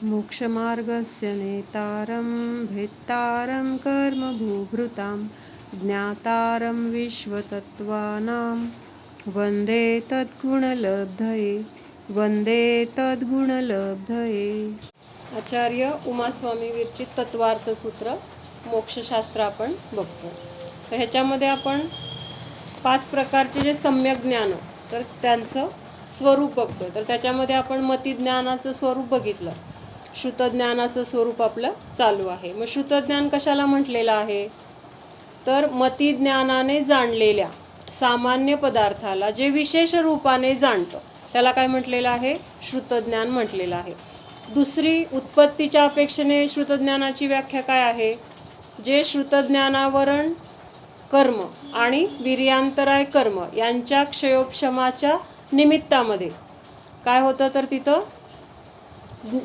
मोक्षमार्गस्य नेतारं भेत्तारं कर्मभूभृतां ज्ञातारं विश्वतत्त्वानां वन्दे तद्गुणलब्धये. आचार्य उमास्वामी विरचित तत्वार्थ सूत्र मोक्षशास्त्र आपण बघतो. तर ह्याच्यामध्ये आपण 5 प्रकारचे जे सम्यक ज्ञान तर त्यांचं स्वरूप बघतो. तर त्याच्यामध्ये आपण मतिज्ञानाचं स्वरूप बघितलं, श्रुतज्ञानाचं स्वरूप आपलं चालू आहे. मग श्रुतज्ञान कशाला म्हटलेलं आहे, तर मतिज्ञानाने जाणलेल्या सामान्य पदार्थाला जे विशेष रूपाने जाणतं त्याला काय म्हटलेलं आहे, श्रुतज्ञान म्हटलेलं आहे. दुसरी उत्पत्तीच्या अपेक्षेने श्रुतज्ञानाची व्याख्या काय आहे, जे श्रुतज्ञानावरण कर्म आणि वीर्यांतराय कर्म यांच्या क्षयोपशमाच्या निमित्तामध्ये काय होतं, तर तिथं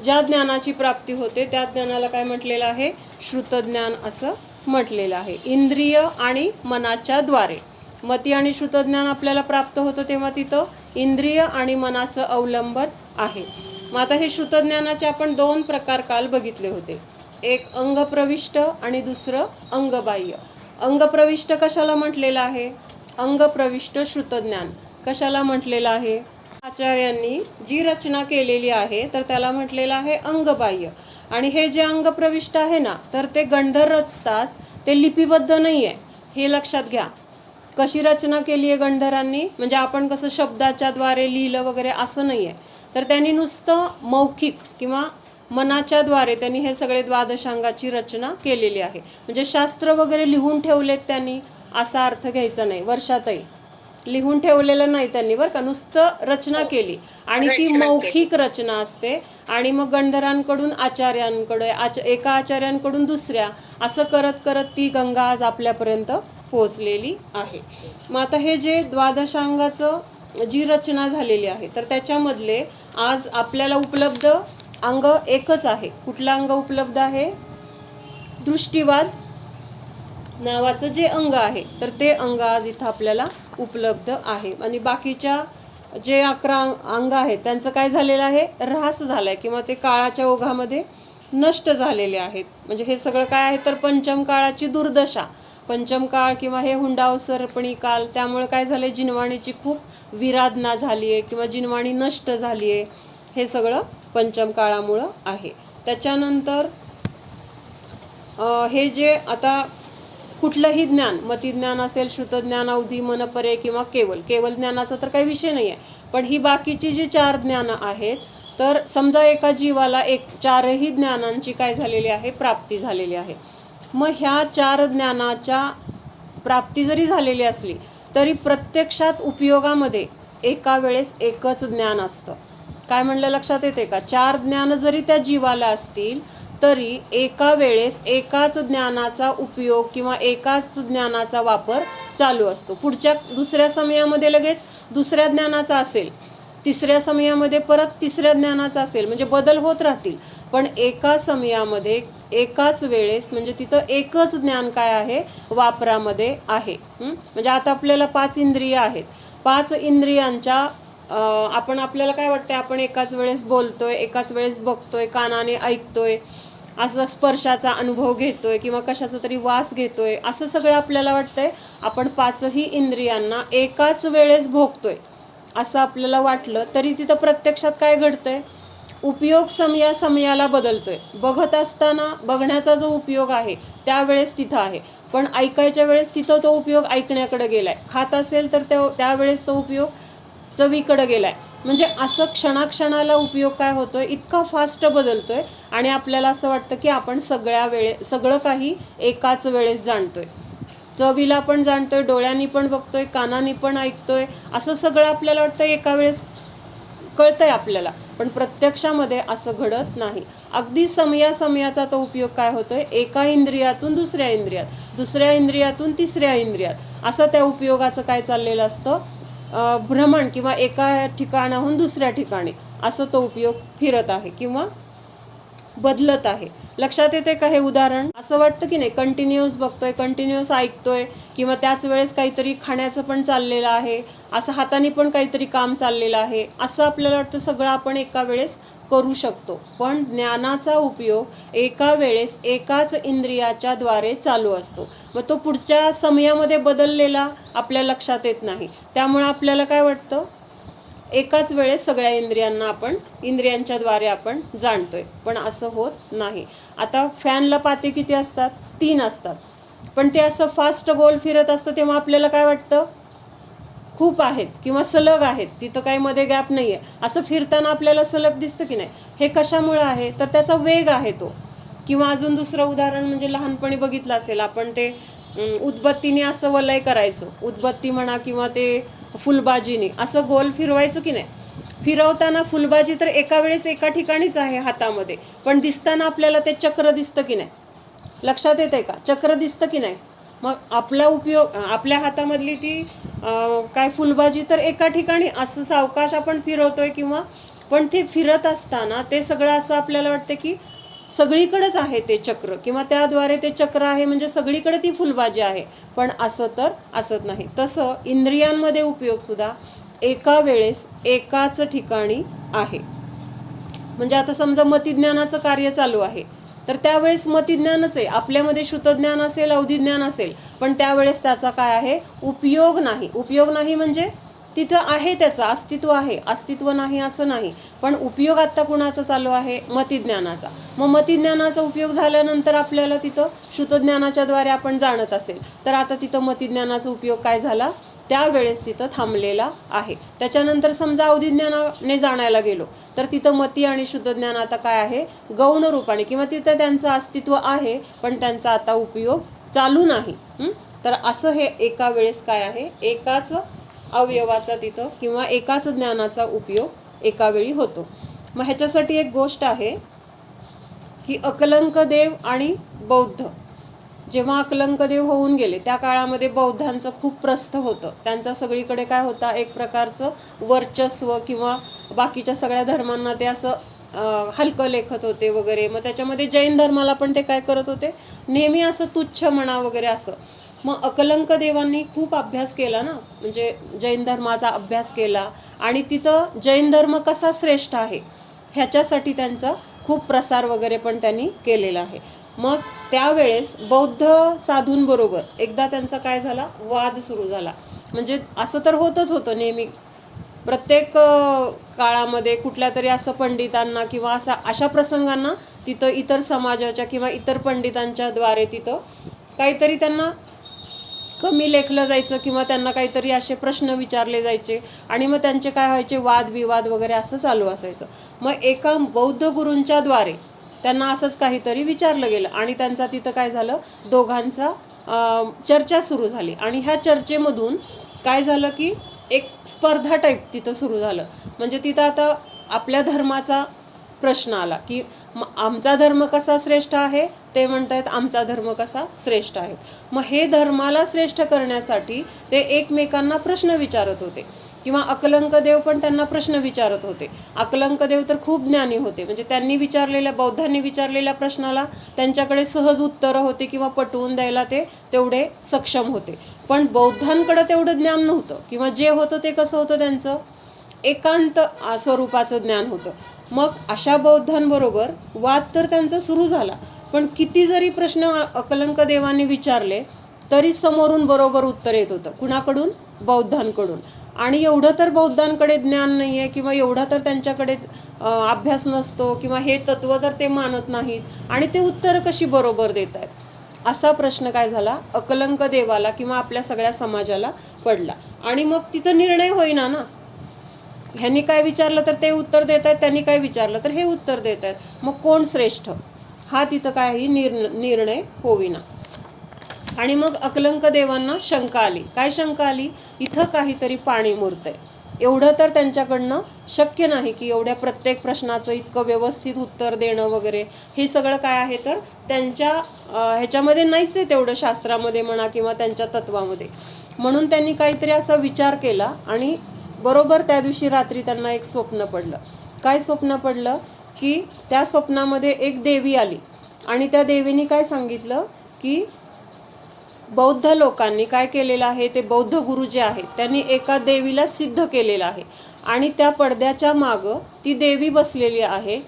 ज्या ज्ञानाची प्राप्ती होते त्या ज्ञानाला काय म्हटलेलं आहे, श्रुतज्ञान असं म्हटलेलं आहे. इंद्रिय आणि मनाच्या द्वारे मती आणि श्रुतज्ञान आपल्याला प्राप्त होतं तेव्हा तिथं इंद्रिय आणि मनाचं अवलंबन आहे. मग आता हे श्रुतज्ञानाचे आपण 2 प्रकार काल बघितले होते, एक अंगप्रविष्ट आणि दुसरं अंगबाह्य. अंगप्रविष्ट कशाला म्हटलेलं आहे, अंगप्रविष्ट श्रुतज्ञान कशाला म्हटलेलं आहे, आचार्यांनी जी रचना केलेली आहे तर त्याला म्हटलेलं आहे अंगबाह्य. आणि हे जे अंगप्रविष्ट आहे ना, तर ते गंधर रचतात, ते लिपिबद्ध नाही आहे, हे लक्षात घ्या. कशी रचना केली आहे गंधरांनी, म्हणजे आपण कसं शब्दाच्या द्वारे लिहिलं वगैरे असं नाही आहे, तर त्यांनी नुसतं मौखिक किंवा मनाच्या द्वारे त्यांनी हे सगळे द्वादशांगाची रचना केलेली आहे. म्हणजे शास्त्र वगैरे लिहून ठेवलेत त्यांनी असा अर्थ घ्यायचा नाही, वर्षातही लिहून ठेवलेलं नाही त्यांनी बरं का, नुसतं रचना केली आणि ती मौखिक रचना असते. आणि मग गंधरांकडून आचार्यांकडे, एका आचार्यांकडून दुसऱ्या, असं करत करत ती गंगा आज आपल्यापर्यंत पोहोचलेली आहे. मग आता हे जे द्वादशांगाचं जी रचना झालेली आहे तर त्याच्यामधले आज आपल्याला उपलब्ध अंग एकच आहे. कुठलं अंग उपलब्ध आहे, दृष्टिवाद नावाचं जे अंग आहे तर ते अंग आज इथं आपल्याला उपलब्ध आहे. आणि बाकीच्या जे 11 अंग आहेत त्यांचं काय झालेलं आहे, ऱ्हास झालाय किंवा ते काळाच्या ओघामध्ये नष्ट झालेले आहेत. म्हणजे हे सगळं काय आहे, तर पंचम काळाची दुर्दशा, पंचम काळ किंवा हे हुंडावसरपणी काल, त्यामुळे काय झालंय, जिनवाणीची खूप विराधना झाली आहे किंवा जिनवाणी नष्ट झाली आहे. हे सगळं पंचम काळामुळं आहे. त्याच्यानंतर हे जे आता कुठलंही ज्ञान, मतिज्ञान असेल, श्रुतज्ञान, अवधी, मनपरे किंवा केवल ज्ञानाचा तर काही विषय नाही आहे, पण ही बाकीची जी 4 ज्ञानं आहेत, तर समजा एका जीवाला 4ही ज्ञानांची काय झालेली आहे, प्राप्ती झालेली आहे. मग ह्या 4 ज्ञानाच्या प्राप्ती जरी झालेली असली तरी प्रत्यक्षात उपयोगामध्ये एका वेळेस एकच ज्ञान असतं. काय म्हणलं लक्षात येते का, 4 ज्ञान जरी त्या जीवाला असतील तरी एका वेळेस एकाच ज्ञानाचा उपयोग किंवा एकाच ज्ञानाचा वापर चालू असतो. दुसऱ्या समयामध्ये लगेच दुसऱ्या ज्ञानाचा असेल, तिसऱ्या समयामध्ये परत तिसऱ्या ज्ञानाचा असेल, म्हणजे बदल होत राहतील, पण एका समयामध्ये एकाच वेळेस म्हणजे तिथं एकच ज्ञान काय आहे, वापरामध्ये आहे. म्हणजे आता आपल्याला 5 इंद्रिय आहेत, 5 इंद्रियांच्या आपल्याला काय वाटतंय, आपण एकाच वेळेस बोलतोय, एकाच वेळेस बघतोय, कानाने ऐकतोय, असं स्पर्शाचा अनुभव घेतोय किंवा कशाचा तरी वास घेतोय, असं सगळं आपल्याला वाटतंय. आपण 5ही इंद्रियांना एकाच वेळेस भोगतोय असं आपल्याला वाटलं तरी तिथं प्रत्यक्षात काय घडतंय, उपयोग समयाला बदलतोय. बघत असताना बघण्याचा जो उपयोग आहे त्यावेळेस तिथं आहे, पण ऐकायच्या वेळेस तिथं तो उपयोग ऐकण्याकडे गेलाय. खात असेल तर त्यावेळेस तो उपयोग चवीकडे गेलाय. म्हणजे असं क्षणाक्षणाला उपयोग काय होतोय, इतका फास्ट बदलतोय आणि आपल्याला असं वाटतं की आपण सगळं काही एकाच वेळेस जाणतोय. चवीला पण जाणतोय, डोळ्यांनी पण बघतोय, कानांनी पण ऐकतोय, असं सगळं आपल्याला वाटतं एका वेळेस कळतंय आपल्याला, पण प्रत्यक्षामध्ये असं घडत नाही. अगदी समयाचा तो उपयोग काय होतोय, एका इंद्रियातून दुसऱ्या इंद्रियात, दुसऱ्या इंद्रियातून तिसऱ्या इंद्रियात, असं त्या उपयोगाचं काय चाललेलं असतं, भ्रमण किंवा एका ठिकाणाहून दुसऱ्या ठिकाणी असं तो उपयोग फिरत आहे किंवा बदलत आहे. लक्षात येते का हे उदाहरण? असं वाटतं की नाही, कंटिन्युअस बघतोय, कंटिन्युअस ऐकतोय, किंवा त्याच वेळेस काहीतरी खाण्याचं पण चाललेलं आहे, असं हाताने पण काहीतरी काम चाललेलं आहे, असं आपल्याला वाटतं सगळं आपण एका वेळेस करू शकतो. पण ज्ञानाचा उपयोग एका वेळेस एकाच इंद्रियाच्या द्वारे चालू असतो. मग तो पुढच्या समयामध्ये बदललेला आपल्या लक्षात येत नाही. त्यामुळे आपल्याला काय वाटतं, एकाच वेळेस सगळ्या इंद्रियांच्या द्वारे आपण जाणतोय, पण असं होत नाही. आता फॅनला पाते किती असतात? 3 असतात. पण ते असं फास्ट गोल फिरत असतं, तेव्हा आपल्याला काय वाटतं, खूप आहेत किंवा सलग आहेत, तिथं काही मध्ये गॅप नाही आहे. असं फिरताना आपल्याला सलग दिसतं की नाही? हे कशामुळे आहे? तर त्याचा वेग आहे तो. किंवा अजून दुसरं उदाहरण म्हणजे लहानपणी बघितलं असेल आपण, ते उदबत्तीने असं वलय करायचो, उदबत्ती म्हणा किंवा ते फुलबाजीने असं गोल फिरवायचं की नाही? फिरवताना फुलबाजी तर एका वेळेस एका ठिकाणीच आहे हातामध्ये, पण दिसताना आपल्याला ते चक्र दिसतं की नाही? लक्षात येते का? चक्र दिसतं की नाही? मग आपला उपयोग, आपल्या हातामधली ती काय फुलबाजी तर एका ठिकाणी असं सावकाश आपण फिरवतोय, किंवा पण ते फिरत असताना ते सगळं असं आपल्याला वाटतं की सगळीकडेच आहे ते चक्र, किंवा त्याद्वारे ते चक्र आहे म्हणजे सगळीकडे ती फुलबाजी आहे. पण असं तर असत नाही. तसं इंद्रियांमध्ये उपयोग सुद्धा एका वेळेस एकाच ठिकाणी आहे. म्हणजे आता समजा मतिज्ञानाचं कार्य चालू आहे, तर त्यावेळेस मतिज्ञानच आहे. आपल्यामध्ये श्रुतज्ञान असेल, अवधिज्ञान असेल, पण त्यावेळेस त्याचा काय आहे? उपयोग नाही. उपयोग नाही म्हणजे तिथं आहे, त्याचं अस्तित्व आहे, अस्तित्व नाही असं नाही, पण उपयोग आत्ता कुणाचा चालू आहे? मतिज्ञानाचा. मग मतिज्ञानाचा उपयोग झाल्यानंतर आपल्याला तिथं श्रुतज्ञानाच्या द्वारे आपण जाणत असेल, तर आता तिथं मतिज्ञानाचा उपयोग काय झाला? त्यावेळेस तिथं थांबलेला आहे. त्याच्यानंतर समजा अवधिज्ञानाने जाणायला गेलो, तर तिथं मती आणि शुद्धज्ञान आता काय आहे? गौण रूपाने, किंवा तिथं त्यांचं अस्तित्व आहे, पण त्यांचा आता उपयोग चालू नाही. तर असं हे एका वेळेस काय आहे? एकाच अवयवाचा तिथं किंवा एकाच ज्ञानाचा उपयोग एका वेळी होतो. मग ह्याच्यासाठी एक गोष्ट आहे की अकलंक देव आणि बौद्ध, जेव्हा अकलंक देव होऊन गेले त्या काळामध्ये बौद्धांचं खूप प्रस्थ होतं. त्यांचा सगळीकडे काय होता? एक प्रकारचं वर्चस्व, किंवा बाकीच्या सगळ्या धर्मांना ते असं हलकं लेखत होते वगैरे. मग त्याच्यामध्ये जैन धर्माला पण ते काय करत होते? नेहमी असं तुच्छ म्हणा वगैरे असं. मग अकलंक देवांनी खूप अभ्यास केला ना, म्हणजे जैन धर्माचा अभ्यास केला, आणि तिथं जैन धर्म कसा श्रेष्ठ आहे ह्याच्यासाठी त्यांचा खूप प्रसार वगैरे पण त्यांनी केलेला आहे. मग त्यावेळेस बौद्ध साधूंबरोबर एकदा त्यांचा काय झाला? वाद सुरू झाला. म्हणजे असं तर होतच होतं नेहमी, प्रत्येक काळामध्ये कुठल्या तरी असं पंडितांना किंवा अशा प्रसंगांना तिथं इतर समाजाच्या किंवा इतर पंडितांच्या द्वारे तिथं काहीतरी त्यांना कमी लेखलं जायचं, किंवा त्यांना काहीतरी असे प्रश्न विचारले जायचे, आणि मग त्यांचे काय व्हायचे? वादविवाद वगैरे असं चालू असायचं. मग एका बौद्ध गुरूंच्या द्वारे त्यांना असंच काहीतरी विचारलं गेलं, आणि त्यांचा तिथं काय झालं? दोघांचा चर्चा सुरू झाली, आणि ह्या चर्चेमधून काय झालं की एक स्पर्धा टाईप तिथं सुरू झालं. म्हणजे तिथं आता आपल्या धर्माचा प्रश्न आला की आमचा धर्म कसा श्रेष्ठ आहे, ते म्हणतायत आमचा धर्म कसा श्रेष्ठ आहे. मग हे धर्माला श्रेष्ठ करण्यासाठी ते एकमेकांना प्रश्न विचारत होते, किंवा अकलंक देव पण त्यांना प्रश्न विचारत होते. अकलंक देव तर खूप ज्ञानी होते, म्हणजे त्यांनी विचारलेल्या, बौद्धांनी विचारलेल्या प्रश्नाला त्यांच्याकडे सहज उत्तरं होते, किंवा पटवून द्यायला ते तेवढे सक्षम होते. पण बौद्धांकडे तेवढं ज्ञान नव्हतं, किंवा जे होतं ते कसं होतं? त्यांचं एकांत स्वरूपाचं ज्ञान होतं. मग अशा बौद्धांबरोबर वाद तर त्यांचा सुरू झाला, पण किती जरी प्रश्न अकलंक देवांनी विचारले तरी समोरून बरोबर उत्तर येत होतं. कुणाकडून? बौद्धांकडून. आणि एवढं तर बौद्धांकडे ज्ञान नाही आहे, किंवा एवढा तर त्यांच्याकडे अभ्यास नसतो, किंवा हे तत्त्व तर ते मानत नाहीत, आणि ते उत्तर कशी बरोबर देत आहेत? असा प्रश्न काय झाला? अकलंक देवाला किंवा आपल्या सगळ्या समाजाला पडला. आणि मग तिथं निर्णय होईना ना, ह्यांनी काय विचारलं तर ते उत्तर देत आहेत, त्यांनी काय विचारलं तर हे उत्तर देत आहेत. मग कोण श्रेष्ठ? हा तिथं काही निर्णय होईना. आणि मग अकलंक देवांना शंका आली. काय शंका आली? इथं काहीतरी पाणी मुरतंय. एवढं तर त्यांच्याकडनं शक्य नाही की एवढ्या प्रत्येक प्रश्नाचं इतकं व्यवस्थित उत्तर देणं वगैरे. हे सगळं काय आहे तर त्यांच्या ह्याच्यामध्ये नाहीच आहे तेवढं, शास्त्रामध्ये म्हणा किंवा त्यांच्या तत्वामध्ये. म्हणून त्यांनी काहीतरी असा विचार केला, आणि बरोबर त्या दिवशी रात्री त्यांना एक स्वप्न पडलं. काय स्वप्न पडलं? की त्या स्वप्नामध्ये एक देवी आली आणि त्या देवीने काय सांगितलं की बौद्ध लोकांनी काय केलेलं आहे, ते बौद्ध गुरु जे आहेत त्यांनी एका देवीला सिद्ध केलेलं आहे आणि त्या पडद्याच्या मागं ती देवी बसलेली आहे.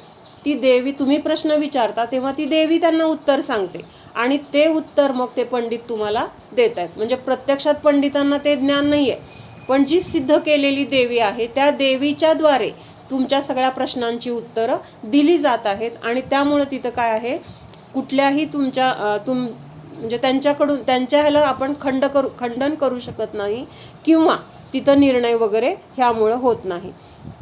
ती देवी, तुम्ही प्रश्न विचारता तेव्हा ती देवी त्यांना उत्तर सांगते आणि ते उत्तर मग ते पंडित तुम्हाला देत आहेत. म्हणजे प्रत्यक्षात पंडितांना ते ज्ञान नाही आहे, पण जी सिद्ध केलेली देवी आहे त्या देवीच्या द्वारे तुमच्या सगळ्या प्रश्नांची उत्तरं दिली जात आहेत. आणि त्यामुळं तिथं काय आहे, कुठल्याही म्हणजे त्यांच्याकडून त्यांच्या ह्याला आपण खंडन करू शकत नाही किंवा तिथं निर्णय वगैरे ह्यामुळं होत नाही.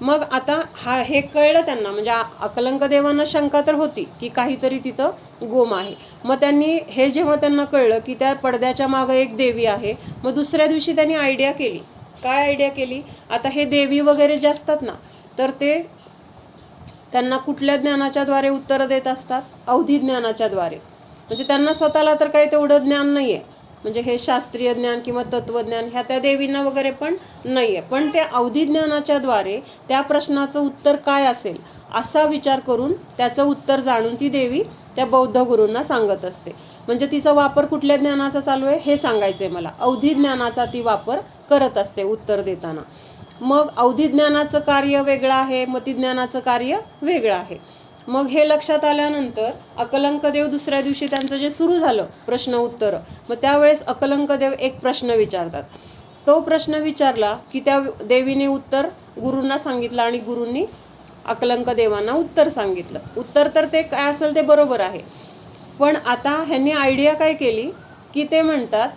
मग आता हे कळलं त्यांना, म्हणजे अकलंक देवांना शंका तर होती की काहीतरी तिथं गोम आहे. मग त्यांनी हे जेव्हा त्यांना कळलं की त्या पडद्याच्या मागं एक देवी आहे, मग दुसऱ्या दिवशी त्यांनी आयडिया केली. काय आयडिया केली, आता हे देवी वगैरे जे असतात ना, तर ते त्यांना कुठल्या ज्ञानाच्या द्वारे उत्तरं देत असतात, अवधी ज्ञानाच्या द्वारे. म्हणजे त्यांना स्वतःला तर काही तेवढं ज्ञान नाही आहे, म्हणजे हे शास्त्रीय ज्ञान किंवा तत्वज्ञान ह्या त्या देवींना वगैरे पण नाही आहे, पण त्या अवधी ज्ञानाच्या द्वारे त्या प्रश्नाचं उत्तर काय असेल असा विचार करून त्याचं उत्तर जाणून ती देवी त्या बौद्ध गुरूंना सांगत असते. म्हणजे तिचा वापर कुठल्या ज्ञानाचा चालू आहे हे सांगायचं आहे मला, अवधी ज्ञानाचा ती वापर करत असते उत्तर देताना. मग अवधी ज्ञानाचं कार्य वेगळं आहे, मती ज्ञानाचं कार्य वेगळं आहे. मग हे लक्षात आल्यानंतर अकलंकदेव दुसऱ्या दिवशी त्यांचं जे सुरू झालं प्रश्न उत्तर, मग त्यावेळेस अकलंकदेव एक प्रश्न विचारतात. तो प्रश्न विचारला की त्या देवीने उत्तर गुरूंना सांगितलं आणि गुरूंनी अकलंकदेवांना उत्तर सांगितलं. उत्तर तर ते काय असेल ते बरोबर आहे, पण आता ह्यांनी आयडिया काय केली की ते म्हणतात,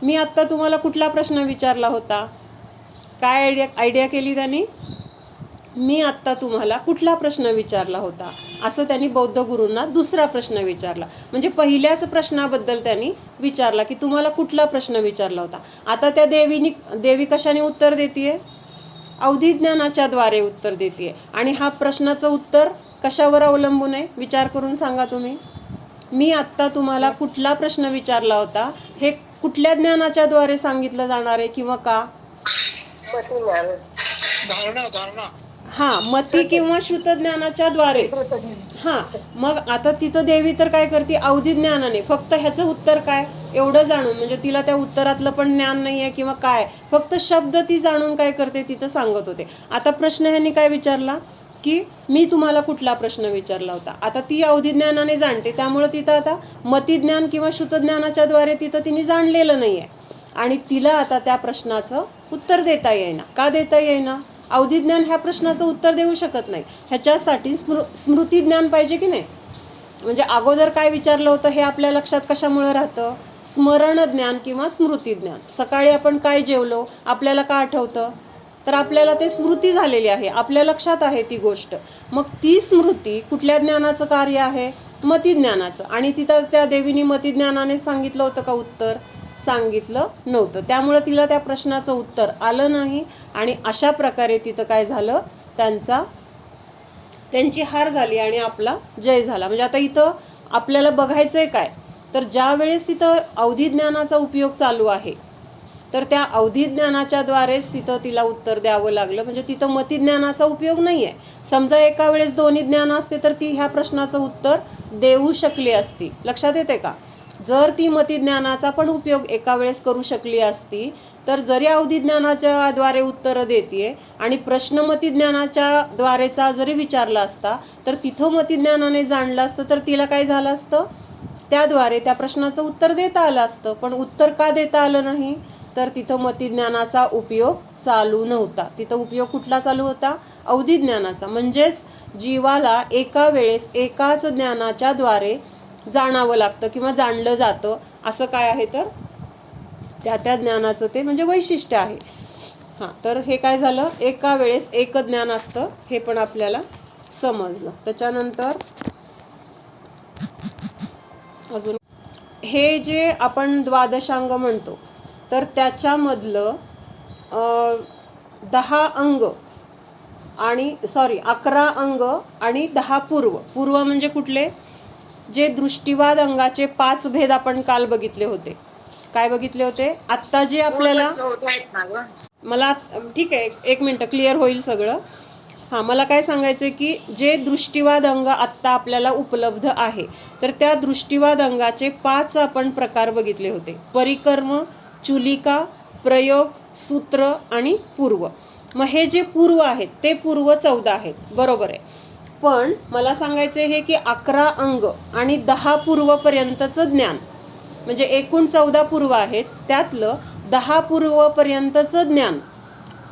मी आत्ता तुम्हाला कुठला प्रश्न विचारला होता, काय आयडिया केली त्यांनी, मी आत्ता तुम्हाला कुठला प्रश्न विचारला होता असं त्यांनी बौद्ध गुरूंना दुसरा प्रश्न विचारला. म्हणजे पहिल्याच प्रश्नाबद्दल त्यांनी विचारला की तुम्हाला कुठला प्रश्न विचारला होता. आता त्या देवी कशाने उत्तर देते, अवधी ज्ञानाच्या द्वारे उत्तर देते. आणि हा प्रश्नाचं उत्तर कशावर अवलंबून आहे विचार करून सांगा तुम्ही. मी आत्ता तुम्हाला कुठला प्रश्न विचारला होता हे कुठल्या ज्ञानाच्या द्वारे सांगितलं जाणार आहे किंवा का, मती किंवा श्रुत ज्ञानाच्या द्वारे. मग आता तिथं देवी तर काय करते, अवधी ज्ञानाने फक्त ह्याचं उत्तर काय एवढं जाणून, म्हणजे तिला त्या उत्तरातलं पण ज्ञान नाही आहे किंवा काय, फक्त शब्द ती जाणून काय करते तिथं सांगत होते. आता प्रश्न ह्यांनी काय विचारला की मी तुम्हाला कुठला प्रश्न विचारला होता. आता ती अवधी ज्ञानाने जाणते, त्यामुळे तिथं आता मती ज्ञान किंवा श्रुत ज्ञानाच्या द्वारे तिथं तिने जाणलेलं नाही आहे आणि तिला आता त्या प्रश्नाचं उत्तर देता येईना. का देता येईना, अवधी ज्ञान ह्या प्रश्नाचं उत्तर देऊ शकत नाही, ह्याच्यासाठी स्मृती ज्ञान पाहिजे की नाही. म्हणजे अगोदर काय विचारलं होतं हे आपल्या लक्षात कशामुळे राहतं, स्मरण ज्ञान किंवा स्मृती ज्ञान. सकाळी आपण काय जेवलो आपल्याला का आठवतं, तर आपल्याला ते स्मृती झालेली आहे, आपल्या लक्षात आहे ती गोष्ट. मग ती स्मृती कुठल्या ज्ञानाचं कार्य आहे, मती ज्ञानाचं. आणि तिथं त्या देवीने मती ज्ञानाने सांगितलं होतं का उत्तर, सांगितलं नव्हतं. त्यामुळं तिला त्या प्रश्नाचं उत्तर आलं नाही आणि अशा प्रकारे तिथं काय झालं, त्यांची हार झाली आणि आपला जय झाला. म्हणजे आता इथं आपल्याला बघायचं आहे काय, तर ज्या वेळेस तिथं अवधी ज्ञानाचा उपयोग चालू आहे तर त्या अवधी ज्ञानाच्या द्वारेच तिथं तिला उत्तर द्यावं लागलं. म्हणजे तिथं मती ज्ञानाचा उपयोग नाही आहे. समजा एका वेळेस दोन्ही ज्ञान असते तर ती ह्या प्रश्नाचं उत्तर देऊ शकली असती. लक्षात येते का, जर ती मती ज्ञानाचा पण उपयोग एका वेळेस करू शकली असती तर जरी अवधी ज्ञानाच्या द्वारे उत्तरं देते आणि प्रश्न मती ज्ञानाच्या द्वारेचा जरी विचारला असता तर तिथं मती ज्ञानाने जाणलं असतं तर तिला काय झालं असतं, त्याद्वारे त्या प्रश्नाचं उत्तर देता आलं असतं. पण उत्तर का देता आलं नाही, तर तिथं मती ज्ञानाचा उपयोग चालू नव्हता. तिथं उपयोग कुठला चालू होता, अवधी ज्ञानाचा. म्हणजेच जीवाला एका वेळेस एकाच ज्ञानाच्या द्वारे जाणावं लागतं किंवा जाणलं जातं. असं काय आहे तर त्या ज्ञानाचं ते म्हणजे वैशिष्ट्य आहे. तर हे काय झालं, एका वेळेस एक ज्ञान असतं हे पण आपल्याला समजलं. त्याच्यानंतर अजून हे जे आपण द्वादशांग म्हणतो तर त्याच्यामधलं 10 अंग आणि 11 अंग आणि 10 पूर्व म्हणजे कुठले, जे दृष्टीवाद अंगाचे 5 भेद आपण काल बघितले होते. काय बघितले होते, आत्ता जे आपल्याला, मला ठीक आहे 1 मिनिट क्लिअर होईल सगळं. हां, मला काय सांगायचं आहे की जे दृष्टिवाद अंग आत्ता आपल्याला उपलब्ध आहे, तर त्या दृष्टिवाद अंगाचे 5 आपण प्रकार बघितले होते. परिकर्म, चुलिका, प्रयोग, सूत्र आणि पूर्व. मग हे जे पूर्व आहेत ते पूर्व 14 आहेत, बरोबर आहे. पण मला सांगायचं आहे की 11 अंग आणि 10 पूर्वपर्यंतचं ज्ञान, म्हणजे एकूण 14 पूर्व आहेत, त्यातलं 10 पूर्वपर्यंतचं ज्ञान,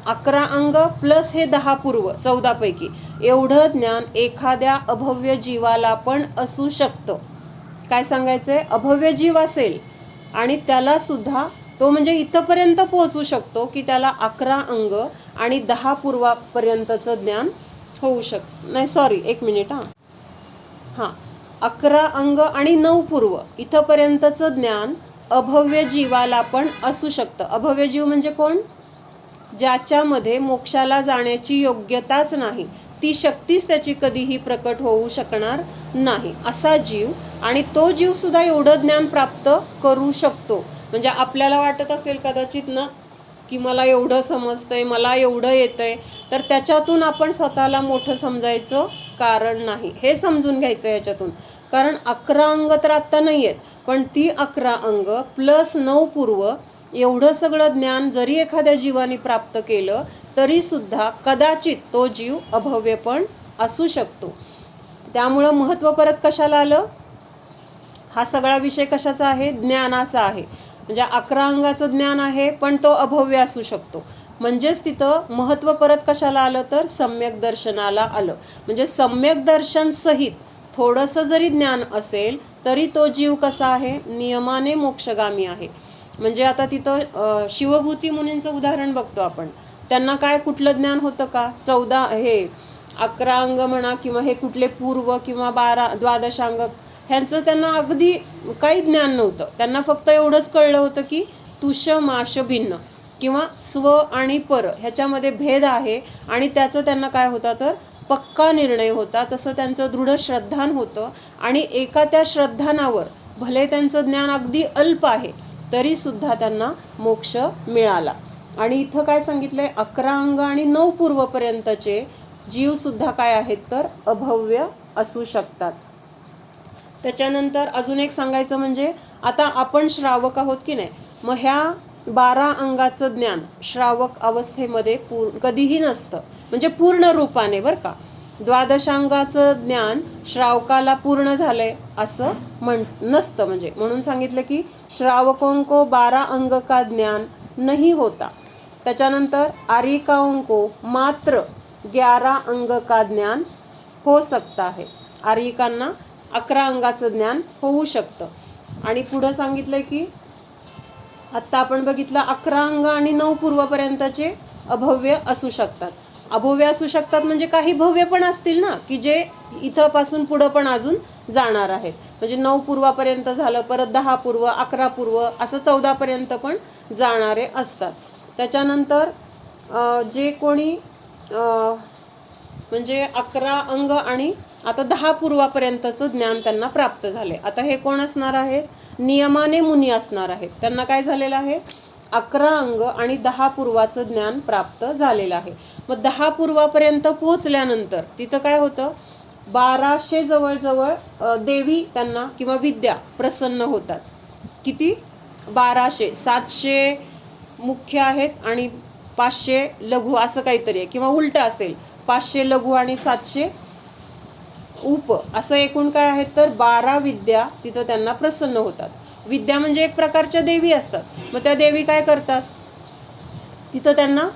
11 अंग प्लस हे 10 पूर्व 14 पैकी, एवढं ज्ञान एखाद्या अभव्य जीवाला पण असू शकतं. काय सांगायचंय? अभव्य जीव असेल आणि त्याला सुद्धा तो म्हणजे इथंपर्यंत पोहोचू शकतो की त्याला 11 अंग आणि 10 पूर्वापर्यंतचं ज्ञान होऊ शकतं. नाही, सॉरी, 1 मिनिट. हां, 11 अंग आणि 9 पूर्व इथंपर्यंतचं ज्ञान अभव्य जीवाला पण असू शकतं. अभव्य जीव म्हणजे कोण? ज्याच्यामध्ये मोक्षाला जाण्याची योग्यताच नाही, ती शक्तीच त्याची कधीही प्रकट होऊ शकणार नाही, असा जीव. आणि तो जीव सुद्धा एवढं ज्ञान प्राप्त करू शकतो. म्हणजे आपल्याला वाटत असेल कदाचित ना की मला एवढं समजतंय, मला एवढं येतंय, तर त्याच्यातून आपण स्वतःला मोठं समजायचं कारण नाही. हे समजून घ्यायचं याच्यातून. कारण 11 अंग तर आत्ता नाही आहेत, पण ती 11 अंग प्लस 9 पूर्व एवढं सगळं ज्ञान जरी एखाद्या जीवाने प्राप्त केलं तरी सुद्धा कदाचित तो जीव अभव्य पण असू शकतो. त्यामुळं महत्त्व परत कशाला आलं? हा सगळा विषय कशाचा आहे? ज्ञानाचा आहे. म्हणजे 11 अंगाचं ज्ञान आहे पण तो अभव्य असू शकतो. म्हणजेच तिथं महत्त्व परत कशाला आलं? तर सम्यक दर्शनाला आलं. म्हणजे सम्यक दर्शन सहित थोडंसं जरी ज्ञान असेल तरी तो जीव कसा आहे? नियमाने मोक्षगामी आहे. म्हणजे आता तिथं शिवभूती मुनींचं उदाहरण बघतो आपण. त्यांना काय कुठलं ज्ञान होतं का? 14 हे 11 अंग म्हणा किंवा हे कुठले पूर्व किंवा 12 अंग, ह्यांचं त्यांना अगदी काही ज्ञान नव्हतं. त्यांना फक्त एवढंच कळलं होतं की तुष माश भिन्न किंवा स्व आणि पर ह्याच्यामध्ये भेद आहे आणि त्याचं त्यांना काय होता तर पक्का निर्णय होता. तसं त्यांचं दृढ श्रद्धान होतं आणि एका त्या श्रद्धानावर भले त्यांचं ज्ञान अगदी अल्प आहे तरी सुद्धा त्यांना मोक्ष मिळाला. आणि इथं काय सांगितलंय? 11 अंग आणि 9 पूर्वपर्यंतचे जीव सुद्धा काय आहेत तर अभव्य असू शकतात. त्याच्यानंतर अजून एक सांगायचं म्हणजे आता आपण श्रावक आहोत की नाही, मग ह्या 12 अंगाचं ज्ञान श्रावक अवस्थेमध्ये कधीही नसतं, म्हणजे पूर्ण रूपाने बरं का. 12 अंगाचं ज्ञान श्रावकाला पूर्ण झालंय असं नसतं. म्हणजे म्हणून सांगितलं की श्रावकों को 12 अंग का ज्ञान नहीं होता. त्याच्यानंतर आर्यिकाओं को मात्र 11 अंग का ज्ञान हो सकता है. आर्यिकांना 11 अंगाचं ज्ञान होऊ शकतं. आणि पुढं सांगितलंय की आत्ता आपण बघितलं 11 अंग आणि 9 पूर्वपर्यंतचे अभव्य असू शकतात. अभव्य असू शकतात म्हणजे काही भव्य पण असतील ना की जे इथंपासून पुढं पण अजून जाणार आहेत. म्हणजे 9 पूर्वापर्यंत झालं, परत 10 पूर्व, 11 पूर्व, असं 14 पर्यंत पण जाणारे असतात. त्याच्यानंतर जे कोणी म्हणजे 11 अंग आणि आता 10 पूर्वापर्यंतचं ज्ञान त्यांना प्राप्त झाले. आता हे कोण असणार आहेत? नियमाने मुनी असणार आहेत. त्यांना काय झालेलं आहे? 11 अंग आणि 10 पूर्वाचं ज्ञान प्राप्त झालेलं आहे. मग 10 पूर्वापर्यंत पोहोचल्यानंतर तिथं काय होतं? 1200 जवळजवळ देवी त्यांना किंवा विद्या प्रसन्न होतात. किती? 1200. 700 मुख्य आहेत आणि 500 लघु असं काहीतरी आहे, किंवा उलट असेल, 500 लघु आणि 700 उप, असं एकूण काय आहेत तर 12 विद्या तिथं त्यांना प्रसन्न होतात. विद्या म्हणजे एक प्रकारच्या देवी असतात. मग त्या देवी काय करतात? तिथं त्यांना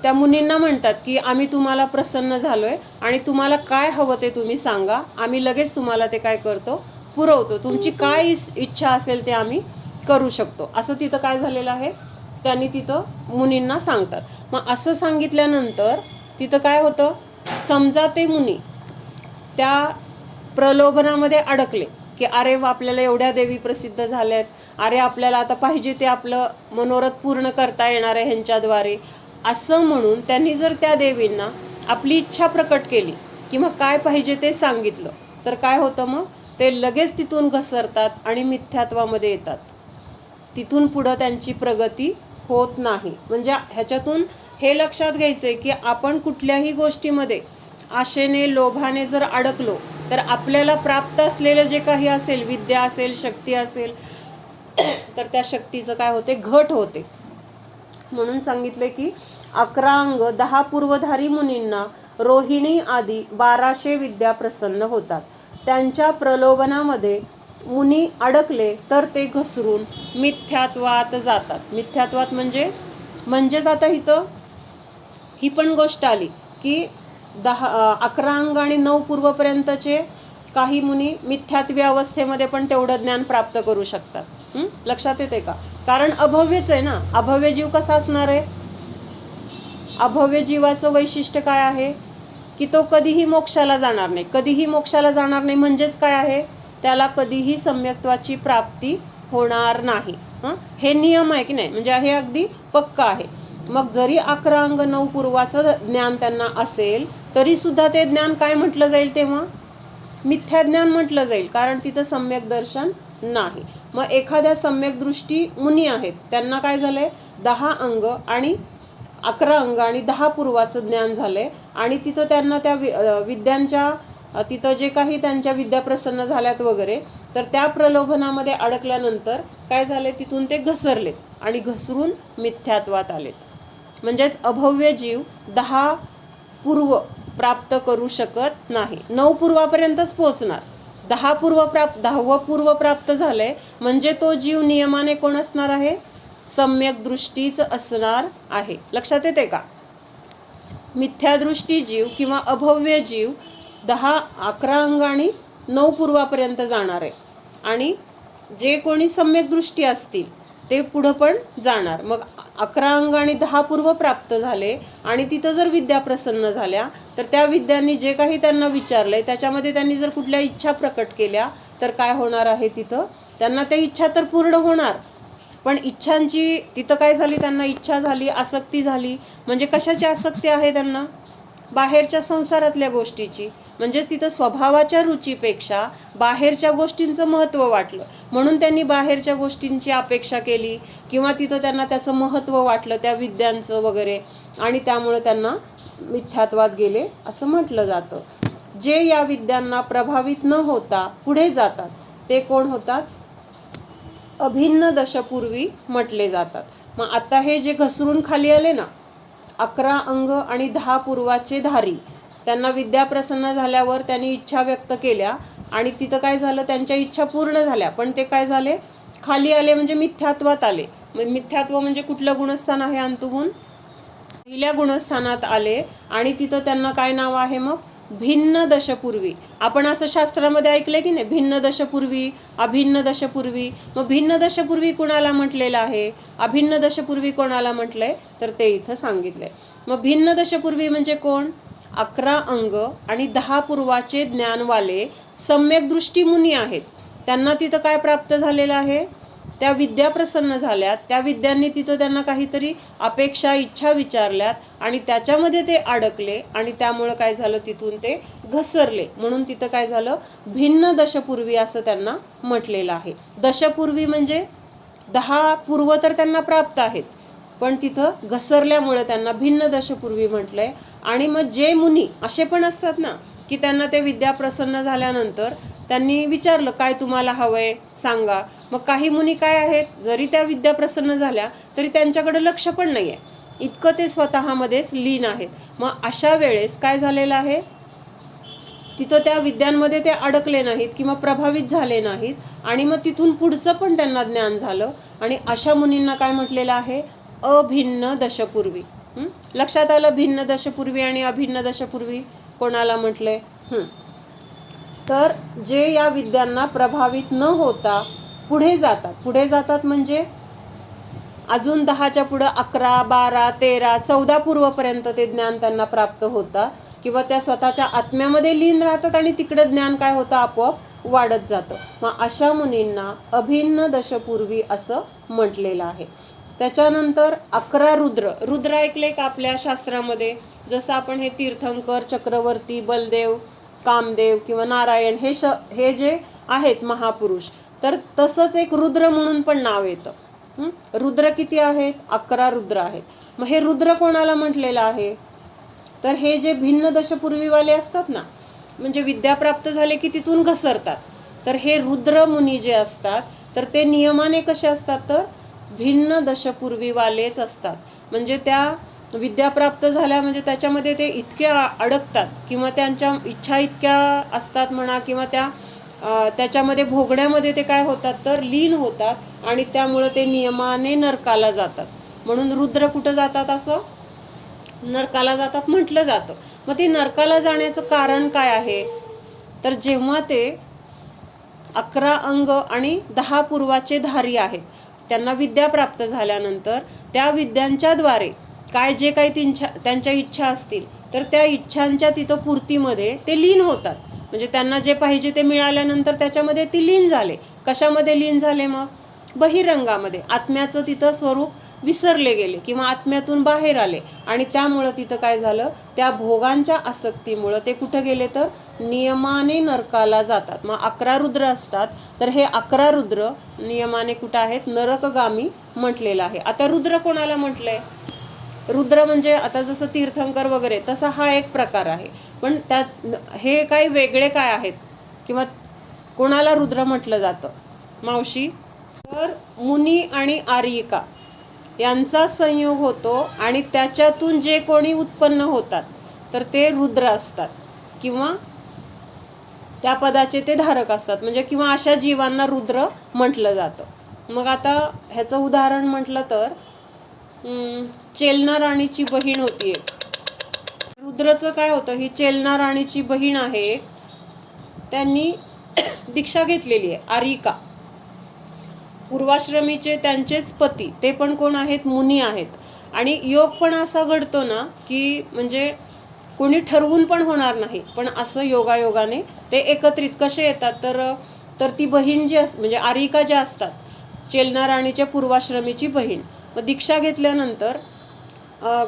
त्या मुनींना म्हणतात की आम्ही तुम्हाला प्रसन्न झालोय आणि तुम्हाला काय हवं ते तुम्ही सांगा, आम्ही लगेच तुम्हाला ते काय करतो? पुरवतो. तुमची काय इच्छा असेल ते आम्ही करू शकतो. असं तिथं काय झालेलं आहे? त्यांनी तिथं मुनींना सांगतात. मग असं सांगितल्यानंतर तिथं काय होतं? समजा ते मुनी त्या प्रलोभनामध्ये अडकले की अरे आपल्याला एवढ्या देवी प्रसिद्ध झाल्यात, अरे आपल्याला आता पाहिजे ते आपलं मनोरथ पूर्ण करता येणार आहे ह्यांच्याद्वारे, असं म्हणून त्यांनी जर त्या देवींना आपली इच्छा प्रकट केली किंवा काय पाहिजे ते सांगितलं तर काय होतं? मग ते लगेच तिथून घसरतात आणि मिथ्यात्वामध्ये येतात. तिथून पुढं त्यांची प्रगती होत नाही. म्हणजे ह्याच्यातून हे लक्षात घ्यायचंय की आपण कुठल्याही गोष्टीमध्ये आशेने लोभाने जर अडकलो तर आपल्याला प्राप्त असलेलं जे काही असेल, विद्या असेल, शक्ती असेल, तर त्या शक्तीचं काय होते, घट होते. म्हणून सांगितले की 11 अंग 10 पूर्वधारी मुनींना रोहिणी आदी 1200 विद्या प्रसन्न होतात. त्यांच्या प्रलोभनामध्ये मुनी अडकले तर ते घसरून मिथ्यात्वात जातात. मिथ्यात्वात म्हणजेच आता इथं ही पण गोष्ट आली की 11 अंग आणि 9 पूर्वपर्यंतचे काही मुनी मिथ्यात्वी अवस्थेमध्ये पण तेवढं ज्ञान प्राप्त करू शकतात. लक्षात येते का? कारण अभव्यच आहे ना. अभव्य जीव कसा असणार आहे? अभव्य जीवाचं वैशिष्ट्य काय आहे की तो कधीही मोक्षाला जाणार नाही. कधीही मोक्षाला जाणार नाही म्हणजेच काय आहे, त्याला कधीही सम्यक्त्वाची प्राप्ती होणार नाही. हे नियम आहे की नाही, म्हणजे हे अगदी पक्का आहे. मग जरी 11 अंग 9 पूर्वाचं ज्ञान त्यांना असेल तरी सुद्धा ते ज्ञान काय म्हटलं जाईल, तेव्हा मिथ्या ज्ञान म्हटलं जाईल, कारण तिथं सम्यक दर्शन नाही. मग एखाद्या सम्यक दृष्टी मुनी आहेत, त्यांना काय झालंय, 10 अंग आणि 11 अंग आणि 10 पूर्वाचं ज्ञान झालंय आणि तिथं त्यांना त्या विद्यांच्या तिथं जे काही त्यांच्या विद्या प्रसन्न झाल्यात वगैरे, तर त्या प्रलोभनामध्ये अडकल्यानंतर काय झाले, तिथून ते घसरले आणि घसरून मिथ्यात्वात आलेत. म्हणजेच अभव्य जीव 10 पूर्व प्राप्त करू शकत नाही. 9 पूर्वापर्यंतच पोहोचणार. 10वं पूर्व प्राप्त झालंय म्हणजे तो जीव नियमाने कोण असणार आहे, सम्यक दृष्टीच असणार आहे. लक्षात येते का? मिथ्यादृष्टी जीव किंवा अभव्य जीव 11 अंग आणि 9 पूर्वापर्यंत जाणार आहे आणि जे कोणी सम्यक दृष्टी असतील ते पुढं पण जाणार. मग 11 अंग आणि 10 पूर्व प्राप्त झाले आणि तिथं जर विद्या प्रसन्न झाल्या तर त्या विद्यांनी जे काही त्यांना विचारलंय त्याच्यामध्ये त्यांनी जर कुठल्या इच्छा प्रकट केल्या तर काय होणार आहे, तिथं त्यांना त्या इच्छा तर पूर्ण होणार. पण इच्छांची तिथं काय झाली, त्यांना इच्छा झाली, आसक्ती झाली. म्हणजे कशाची आसक्ती आहे त्यांना, बाहेरच्या संसारातल्या गोष्टीची. म्हणजेच तिथं स्वभावाच्या रुचीपेक्षा बाहेरच्या गोष्टींचं महत्त्व वाटलं म्हणून त्यांनी बाहेरच्या गोष्टींची अपेक्षा केली किंवा तिथं त्यांना त्याचं महत्त्व वाटलं त्या विद्यांचं वगैरे, आणि त्यामुळे त्यांना मिथ्यात्वात गेले असं म्हटलं जातं. जे या विद्यांना प्रभावित न होता पुढे जातात ते कोण होतात, अभिन्न दशपूर्वी म्हटले जातात. मग आता हे जे घसरून खाली आले ना, 11 अंग आणि 10 पूर्वाचे धारी, त्यांना विद्या प्रसन्न झाल्यावर त्यांनी इच्छा व्यक्त केल्या आणि तिथं काय झालं, त्यांच्या इच्छा पूर्ण झाल्या पण ते काय झाले, खाली आले म्हणजे मिथ्यात्वात आले. मिथ्यात्व म्हणजे कुठलं गुणस्थान आहे, अंतुगुण पहिल्या गुणस्थानात आले आणि तिथं त्यांना काय नाव आहे, मग भिन्न दशपूर्वी. आपण असं शास्त्रामध्ये ऐकलंय की नाही, भिन्न दशपूर्वी, अभिन्न दशपूर्वी. मग भिन्न दशपूर्वी कोणाला म्हटलेलं आहे, अभिन्न दशपूर्वी कोणाला म्हटलंय, तर ते इथं सांगितलंय. मग भिन्न दशपूर्वी म्हणजे कोण, 11 अंग आणि 10 पूर्वाचे ज्ञानवाले सम्यक दृष्टी मुनी आहेत. त्यांना तिथं काय प्राप्त झालेलं आहे, त्या विद्या प्रसन्न झाल्यात. त्या विद्यांनी तिथं त्यांना काहीतरी अपेक्षा, इच्छा विचारल्यात आणि त्याच्यामध्ये ते अडकले आणि त्यामुळं काय झालं, तिथून ते घसरले. म्हणून तिथं काय झालं, भिन्न दशपूर्वी असं त्यांना म्हटलेलं आहे. दशपूर्वी म्हणजे 10 पूर्व तर त्यांना प्राप्त आहेत पण तिथं घसरल्यामुळे त्यांना भिन्न दशपूर्वी म्हटलंय. आणि मग जे मुनी असे पण असतात ना की त्यांना ते विद्या प्रसन्न झाल्यानंतर त्यांनी विचारलं काय तुम्हाला हवंय सांगा. मग काही मुनी काय आहेत, जरी त्या विद्या प्रसन्न झाल्या तरी त्यांच्याकडे लक्ष पण नाही आहे, इतकं ते स्वतःमध्येच लीन आहेत. मग अशा वेळेस काय झालेलं आहे, तिथं त्या विद्यांमध्ये ते अडकले नाहीत किंवा प्रभावित झाले नाहीत आणि मग तिथून पुढचं पण त्यांना ज्ञान झालं आणि अशा मुनींना काय म्हटलेलं आहे, अभिन्न दशपूर्वी. लक्षात आलं, भिन्न दशपूर्वी आणि अभिन्न दशपूर्वी कोणाला म्हटलंय. तर जे या विद्यांना प्रभावित न होता पुढे जातात म्हणजे अजून 10च्या पुढं 11, 12, 13, 14 पूर्वपर्यंत ते ज्ञान त्यांना प्राप्त होतं किंवा त्या स्वतःच्या आत्म्यामध्ये लीन राहतात आणि तिकडे ज्ञान काय होतं, आपोआप वाढत जातं. मग अशा मुनींना अभिन्न दशपूर्वी असं म्हटलेलं आहे. त्याच्यानंतर 11 रुद्र ऐकले का आपल्या शास्त्रामध्ये, जसं आपण हे तीर्थंकर, चक्रवर्ती, बलदेव, कामदेव किंवा नारायण हे जे आहेत महापुरुष, तर तसंच एक रुद्र म्हणून पण नाव येतं. रुद्र किती आहेत? 11 रुद्र आहेत. मग हे रुद्र कोणाला म्हटलेलं आहे? तर हे जे भिन्न दशपूर्वीवाले असतात ना, म्हणजे विद्या प्राप्त झाले की तिथून घसरतात, तर हे रुद्र मुनी जे असतात तर ते नियमाने कसे असतात? तर भिन्न दशपूर्वीवालेच असतात. म्हणजे त्या विद्या प्राप्त झाल्या म्हणजे त्याच्यामध्ये ते इतके अडकतात किंवा त्यांच्या इच्छा इतक्या असतात म्हणा, किंवा त्याच्यामध्ये भोगण्यामध्ये ते काय होतात? तर लीन होतात आणि त्यामुळं ते नियमाने नरकाला जातात. म्हणून रुद्र कुठं जातात? असं नरकाला जातात म्हटलं जातं. मग ते नरकाला जाण्याचं कारण काय आहे? तर जेव्हा ते 11 अंग आणि 10 पूर्वाचे धारी आहेत, त्यांना विद्या प्राप्त झाल्यानंतर त्या विद्यांच्या द्वारे काय जे काही त्यांच्या इच्छा असतील तर त्या इच्छांच्या तिथं पूर्तीमध्ये ते लीन होतात. म्हणजे त्यांना जे पाहिजे ते मिळाल्यानंतर त्याच्यामध्ये ती लीन झाले. कशामध्ये लीन झाले? मग बहिरंगामध्ये. आत्म्याचं तिथं स्वरूप विसरले गेले किंवा आत्म्यातून बाहेर आले आणि त्यामुळं तिथं काय झालं? त्या भोगांच्या आसक्तीमुळं ते कुठं गेले? तर नियमाने नरकाला जातात. मग 11 रुद्र असतात, तर हे 11 रुद्र नियमाने कुठं आहेत? नरकगामी म्हटलेलं आहे. आता रुद्र कोणाला म्हटलंय? रुद्र म्हणजे आता जसं तीर्थंकर वगैरे तसा हा एक प्रकार आहे, पण त्यात हे काही वेगळे काय आहेत किंवा कोणाला रुद्र म्हटलं जातं मावशी? तर मुनी आणि आर्यिका यांचा संयोग होतो आणि त्याच्यातून जे कोणी उत्पन्न होतात तर ते रुद्र असतात किंवा त्या पदाचे ते धारक असतात. म्हणजे किंवा अशा जीवांना रुद्र म्हटलं जातं. मग आता ह्याचं उदाहरण म्हटलं तर चेलना राणीची बहीण होती एक. रुद्रचं काय होतं? ही चेलना राणीची बहीण आहे, त्यांनी दीक्षा घेतलेली आहे, आर्यिका. पूर्वाश्रमीचे त्यांचेच पती ते पण कोण आहेत? मुनी आहेत. आणि योग पण असा घडतो ना की म्हणजे कोणी ठरवून पण होणार नाही, पण असं योगायोगाने ते एकत्रित कसे येतात? तर ती बहीण जी म्हणजे आर्यिका ज्या असतात, चेलना राणीच्या पूर्वाश्रमीची बहीण, मग दीक्षा घेतल्यानंतर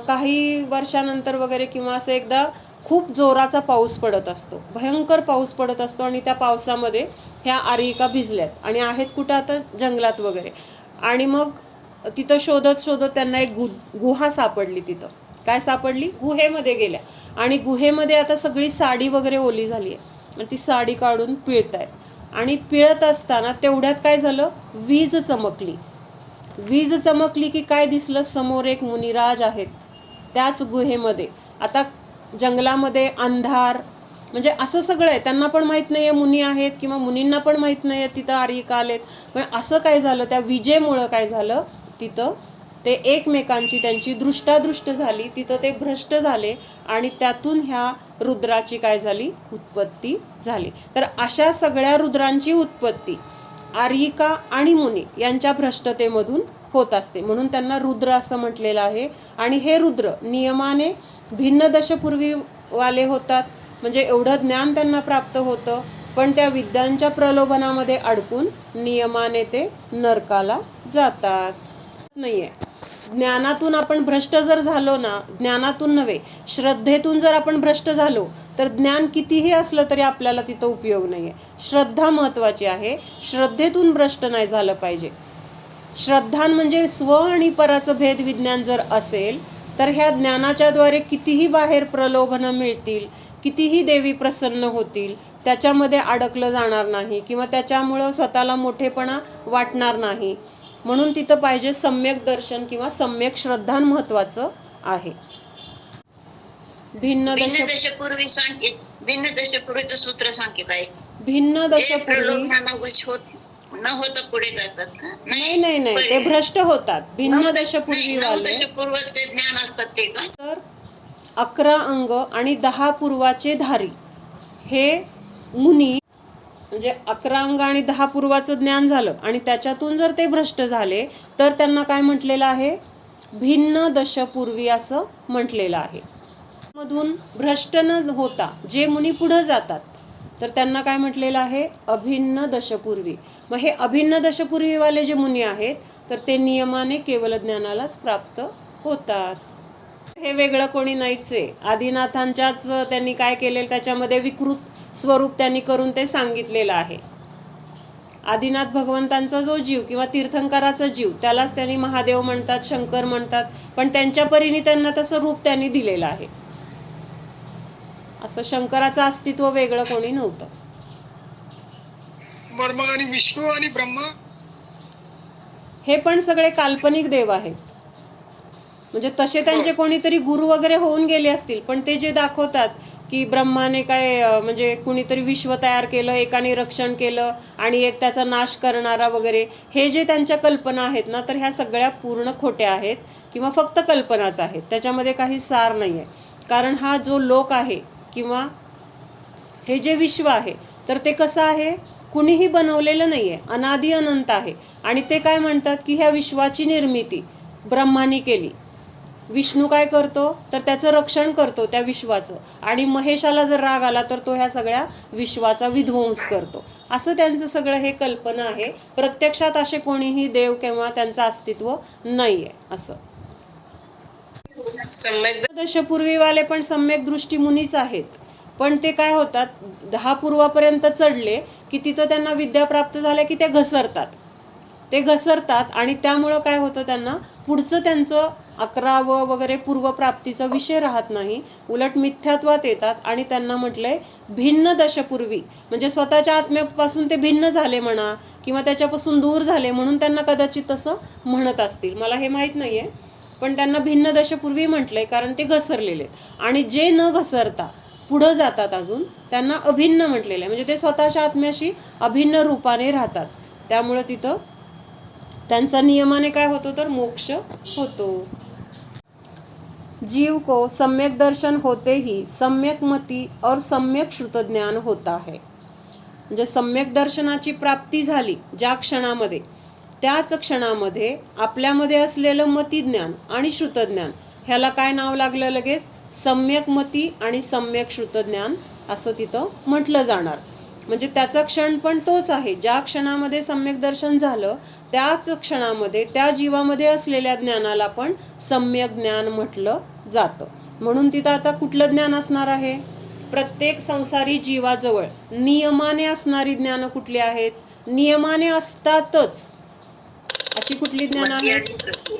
काही वर्षानंतर वगैरे किंवा असं एकदा खूप जोराचा पाऊस पडत असतो, भयंकर पाऊस पडत असतो आणि त्या पावसामध्ये ह्या आर्यिका भिजल्यात आणि आहेत कुठं? आता जंगलात वगैरे. आणि मग तिथं शोधत शोधत त्यांना एक गुहा सापडली. तिथं काय सापडली? गुहेमध्ये गेल्या आणि गुहेमध्ये आता सगळी साडी वगैरे ओली झाली आहे आणि ती साडी काढून पिळतायत आणि पिळत असताना तेवढ्यात काय झालं? वीज चमकली. वीज चमकली की काय दिसलं? समोर एक मुनिराज आहेत त्याच गुहेमध्ये. आता जंगलामध्ये अंधार म्हणजे असं सगळं आहे, त्यांना पण माहीत नाही आहे मुनी आहेत किंवा मुनींना पण माहीत नाही आहे तिथं आर्यिका आलेत. पण असं काय झालं? त्या विजेमुळं काय झालं? तिथं ते एकमेकांची त्यांची दृष्टादृष्ट झाली, तिथं ते भ्रष्ट झाले आणि त्यातून ह्या रुद्राची काय झाली? उत्पत्ती झाली. तर अशा सगळ्या रुद्रांची उत्पत्ती आर्यिका आणि मुनी यांच्या भ्रष्टतेमधून होत असते, म्हणून त्यांना रुद्र असं म्हटलेलं आहे. आणि हे रुद्र नियमाने भिन्न दशपूर्वीवाले होतात, म्हणजे एवढं ज्ञान त्यांना प्राप्त होतं, पण त्या विद्यांच्या प्रलोभनामध्ये अडकून नियमाने ते नरकाला जातात. नाहीये ज्ञानातून आपण भ्रष्ट जर झालो ना, ज्ञानातून नव्हे श्रद्धेतून जर आपण भ्रष्ट झालो तर ज्ञान कितीही असलं तरी आपल्याला तिथं उपयोग नाही आहे. श्रद्धा महत्त्वाची आहे, श्रद्धेतून भ्रष्ट नाही झालं पाहिजे. श्रद्धान म्हणजे स्व आणि पराचं भेद विज्ञान जर असेल तर ह्या ज्ञानाच्या द्वारे कितीही बाहेर प्रलोभनं मिळतील, कितीही देवी प्रसन्न होतील, त्याच्यामध्ये अडकलं जाणार नाही किंवा त्याच्यामुळं स्वतःला मोठेपणा वाटणार नाही. म्हणून तिथं पाहिजे सम्यक दर्शन किंवा सम्यक श्रद्धान महत्वाचं आहे. भिन्न दशपूर्वी सांख्य, भिन्न दशपूर्वीचं सूत्र सांख्य काय? भिन्न दशपूर्वी न होता पुढे जातात का? नाही नाही नाही, ते भ्रष्ट होतात. भिन्न दशपूर्वी वाले दशपूर्वाचे ज्ञान असतात ते का? तर 11 अंग आणि 10 पूर्वाचे धारी हे मुनी, म्हणजे 11 अंग आणि 10 पूर्वाचं ज्ञान झालं आणि त्याच्यातून जर ते भ्रष्ट झाले तर त्यांना काय म्हटलेलं आहे? भिन्न दशपूर्वी असं म्हटलेलं आहे. मधून भ्रष्ट न होता जे मुनी पुढे जातात तर त्यांना काय म्हटलेलं आहे? अभिन्न दशपूर्वी. मग हे अभिन्न दशपूर्वीवाले जे मुनी आहेत तर ते नियमाने केवल ज्ञानालाच प्राप्त होतात. हे वेगळं कोणी नाहीच आहे. आदिनाथांच्याच त्यांनी काय केलेलं त्याच्यामध्ये विकृत स्वरूप त्यांनी करून ते सांगितलेलं आहे. आदिनाथ भगवंतांचा जो जीव किंवा तीर्थंकराचा जीव त्यालाच त्यांनी महादेव म्हणतात, शंकर म्हणतात, पण त्यांच्या परीने त्यांना तसं रूप त्यांनी दिलेलं आहे. असं शंकराचं अस्तित्व वेगळं कोणी नव्हतं. मग आणि विष्णू आणि ब्रह्मा हे पण सगळे काल्पनिक देव आहेत. म्हणजे तसे त्यांचे कोणीतरी गुरु वगैरे होऊन गेले असतील, पण ते जे दाखवतात की ब्रह्माने काय म्हणजे कुणीतरी विश्व तयार केलं, एकाने रक्षण केलं आणि एक त्याचा नाश करणारा वगैरे, हे जे त्यांच्या कल्पना आहेत ना, तर ह्या सगळ्या पूर्ण खोट्या आहेत किंवा फक्त कल्पनाच आहेत. त्याच्यामध्ये काही सार नाही आहे. कारण हा जो लोक आहे किंवा हे जे विश्व आहे तर ते कसं आहे, कुणीही बनवलेलं नाही आहे, अनादि अनंत आहे. आणि ते काय म्हणतात की ह्या विश्वाची निर्मिती ब्रह्माने केली. विष्णू काय करतो तर त्याचं रक्षण करतो त्या विश्वाचं, आणि महेशाला जर राग आला तर तो ह्या सगळ्या विश्वाचा विध्वंस करतो. असं त्यांचं सगळं हे कल्पना आहे. प्रत्यक्षात असे कोणीही देव किंवा त्यांचं अस्तित्व नाही आहे. असं दशपूर्वीवाले पण सम्यक दृष्टी मुनीच आहेत, पण ते काय होतात 10 पूर्वापर्यंत चढले की तिथं त्यांना विद्या प्राप्त झाल्या की ते घसरतात आणि त्यामुळं काय होतं, त्यांना पुढचं त्यांचं 11वं वगैरे पूर्वप्राप्तीचा विषय राहत नाही, उलट मिथ्यात्वात येतात. आणि त्यांना म्हटलंय भिन्न दशपूर्वी, म्हणजे स्वतःच्या आत्म्यापासून ते भिन्न झाले म्हणा किंवा त्याच्यापासून दूर झाले म्हणून त्यांना कदाचित तसं म्हणत असतील, मला हे माहीत नाही आहे. पण त्यांना भिन्न दशपूर्वी म्हटलंय कारण ते घसरलेले. आणि जे न घसरता पुढं जातात अजून, त्यांना अभिन्न म्हटलेलं आहे, म्हणजे ते स्वतःच्या आत्म्याशी अभिन्न रूपाने राहतात. त्यामुळं तिथं त्यांचा नियमाने काय होतो तर मोक्ष होतो. जीव को सम्यक दर्शन होते ही सम्यक मती और सम्यक श्रुत ज्ञान होता है. म्हणजे सम्यक दर्शनाची प्राप्ती झाली ज्या क्षणामध्ये, त्याच क्षणामध्ये आपल्यामध्ये असलेलं मतिज्ञान आणि श्रुतज्ञान ह्याला काय नाव लागलं लगेच, सम्यक मती आणि सम्यक श्रुतज्ञान असं तिथं म्हटलं जाणार. म्हणजे त्याचा क्षण पण तोच आहे. ज्या क्षणामध्ये सम्यक दर्शन झालं त्याच क्षणामध्ये त्या जीवामध्ये असलेल्या ज्ञानाला पण सम्यक ज्ञान म्हटलं जातं. म्हणून तिथं आता कुठलं ज्ञान असणार आहे, प्रत्येक संसारी जीवाजवळ नियमाने असणारी ज्ञान कुठली आहेत, नियमाने असतातच अशी कुठली ज्ञान आहेत,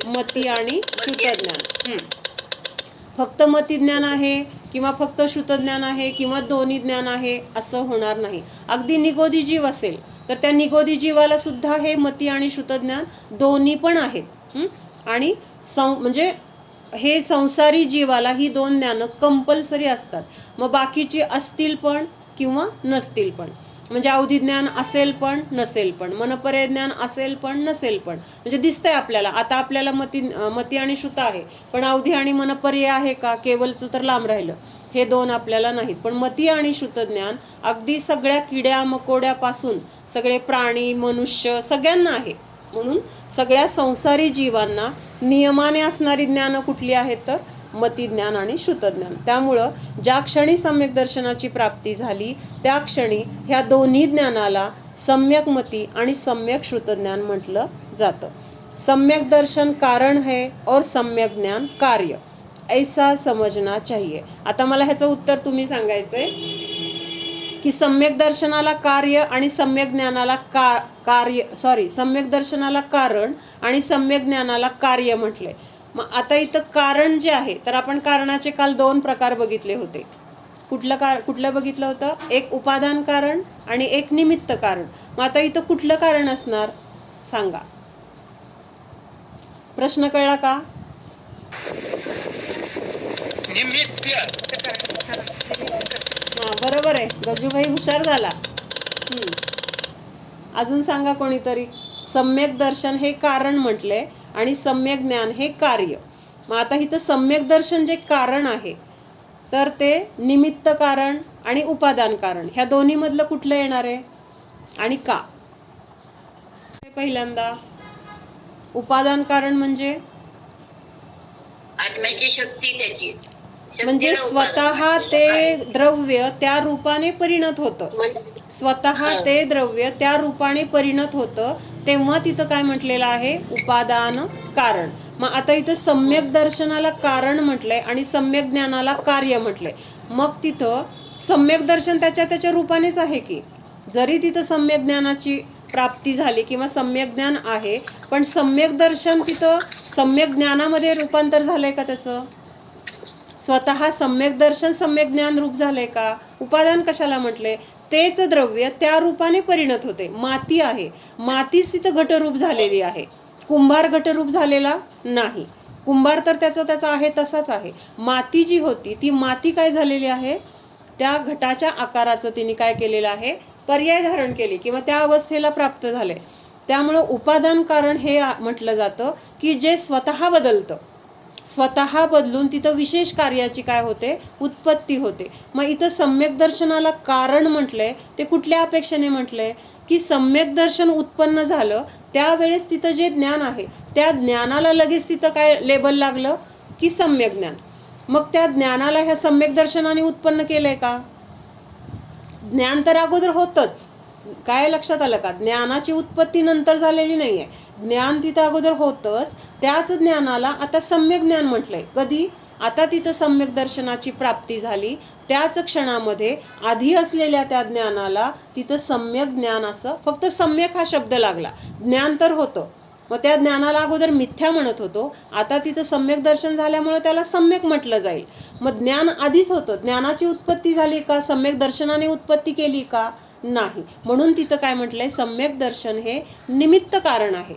मती आणि श्रुतज्ञान. फक्त मतिज्ञान आहे किंवा फक्त श्रुतज्ञान आहे किंवा दोन्ही ज्ञान आहे असं होणार नाही. अगदी निगोदी जीव असेल तर त्या निगोदी जीवाला सुद्धा हे मती आणि श्रुतज्ञान दोन्ही पण आहेत. आणि म्हणजे हे संसारी जीवाला ही 2 ज्ञानं कंपल्सरी असतात. मग बाकीची असतील पण किंवा नसतील पण, म्हणजे अवधी ज्ञान असेल पण नसेल पण, मनपर्याय ज्ञान असेल पण नसेल पण. म्हणजे दिसतंय आपल्याला आता आपल्याला मती आणि श्रुत आहे, पण अवधी आणि मनपर्याय आहे का, केवलचं तर लांब राहिलं, हे 2 आपल्याला नाहीत. पण मती आणि श्रुतज्ञान अगदी सगळ्या किड्या मकोड्यापासून सगळे प्राणी मनुष्य सगळ्यांना आहे. म्हणून सगळ्या संसारी जीवांना नियमाने असणारी ज्ञानं कुठली आहेत तर मतिज्ञान आणि श्रुतज्ञान. त्यामुळं ज्या क्षणी सम्यक दर्शनाची प्राप्ती झाली त्या क्षणी ह्या दोन्ही ज्ञानाला सम्यक मती आणि सम्यक श्रुतज्ञान म्हटलं जातं. सम्यक दर्शन कारण है और सम्यक ज्ञान कार्य, ऐसा समजना चाहिए. आता मला ह्याचं उत्तर तुम्ही सांगायचंय की सम्यक दर्शनाला कार्य आणि सम्यक ज्ञानाला सम्यक दर्शनाला कारण आणि सम्यक ज्ञानाला कार्य म्हटलंय. मग आता इथं कारण जे आहे तर आपण कारणाचे काल 2 प्रकार बघितले होते. कुठलं बघितलं होतं, एक उपादान कारण आणि एक निमित्त कारण. मग आता इथं कुठलं कारण असणार सांगा, प्रश्न कळला का? बरोबर आहे, गजूभाई हुशार झाला. अजून सांगा कोणीतरी. सम्यक दर्शन हे कारण म्हटले आणि सम्यक ज्ञान हे कार्य. मग आता इथं सम्यक दर्शन जे कारण आहे तर ते निमित्त कारण आणि उपादान कारण ह्या दोन्ही मधलं कुठलं येणार आहे आणि का? पहिल्यांदा उपादान कारण म्हणजे आत्म्याची शक्ती, त्याची म्हणजे स्वतः ते द्रव्य त्या रूपाने परिणत होतं, स्वतः ते द्रव्य त्या रूपाने परिणत होतं, तेव्हा तिथं काय म्हटलेलं आहे, उपादान कारण. मग आता इथं सम्यक दर्शनाला कारण म्हटलंय आणि सम्यक ज्ञानाला कार्य म्हटलंय. मग तिथं सम्यक दर्शन त्याच्या रूपानेच आहे की, जरी तिथं सम्यक ज्ञानाची प्राप्ती झाली किंवा सम्यक ज्ञान आहे, पण सम्यक दर्शन तिथं सम्यक ज्ञानामध्ये रूपांतर झालंय का त्याचं? स्वतः सम्यक दर्शन सम्यक ज्ञान रूप झालंय का? उपादान कशाला म्हटले? तेच द्रव्य त्या रूपाने परिणत होते. माती आहे, मातीच तिथं घटरूप झालेली आहे. कुंभार घटरूप झालेला नाही. कुंभार तर त्याचा आहे तसाच आहे. माती जी होती ती माती काय झालेली आहे? त्या घटाच्या आकाराचं तिने काय केलेलं आहे? पर्याय धारण केली किंवा त्या अवस्थेला प्राप्त झाले. त्यामुळं उपादान कारण हे म्हटलं जातं की जे स्वतः बदलतं, स्वतः बदलून तिथं विशेष कार्याची काय होते? उत्पत्ती होते. मग इथं सम्यक दर्शनाला कारण म्हटलंय ते कुठल्या अपेक्षेने म्हटलंय? की सम्यक दर्शन उत्पन्न झालं त्यावेळेस तिथं जे ज्ञान आहे त्या ज्ञानाला लगेच तिथं काय लेबल लागलं? की सम्यक ज्ञान. मग त्या ज्ञानाला ह्या सम्यक दर्शनाने उत्पन्न केलंय का? ज्ञान तर अगोदर होतच. काय लक्षात आलं का? ज्ञानाची उत्पत्ती नंतर झालेली नाहीये. ज्ञान तिथं अगोदर होतच. त्याच ज्ञानाला आता सम्यक ज्ञान म्हटलंय. कधी? आता तिथं सम्यक दर्शनाची प्राप्ती झाली त्याच क्षणामध्ये आधी असलेल्या त्या ज्ञानाला तिथं सम्यक ज्ञान असं फक्त सम्यक हा शब्द लागला. ज्ञान तर होतं, मग त्या ज्ञानाला अगोदर मिथ्या म्हणत होतो, आता तिथं सम्यक दर्शन झाल्यामुळे त्याला सम्यक म्हटलं जाईल. मग ज्ञान आधीच होतं. ज्ञानाची उत्पत्ती झाली का? सम्यक दर्शनाने उत्पत्ती केली का? नाही. म्हणून तिथं काय म्हटलंय? सम्यक दर्शन हे निमित्त कारण आहे.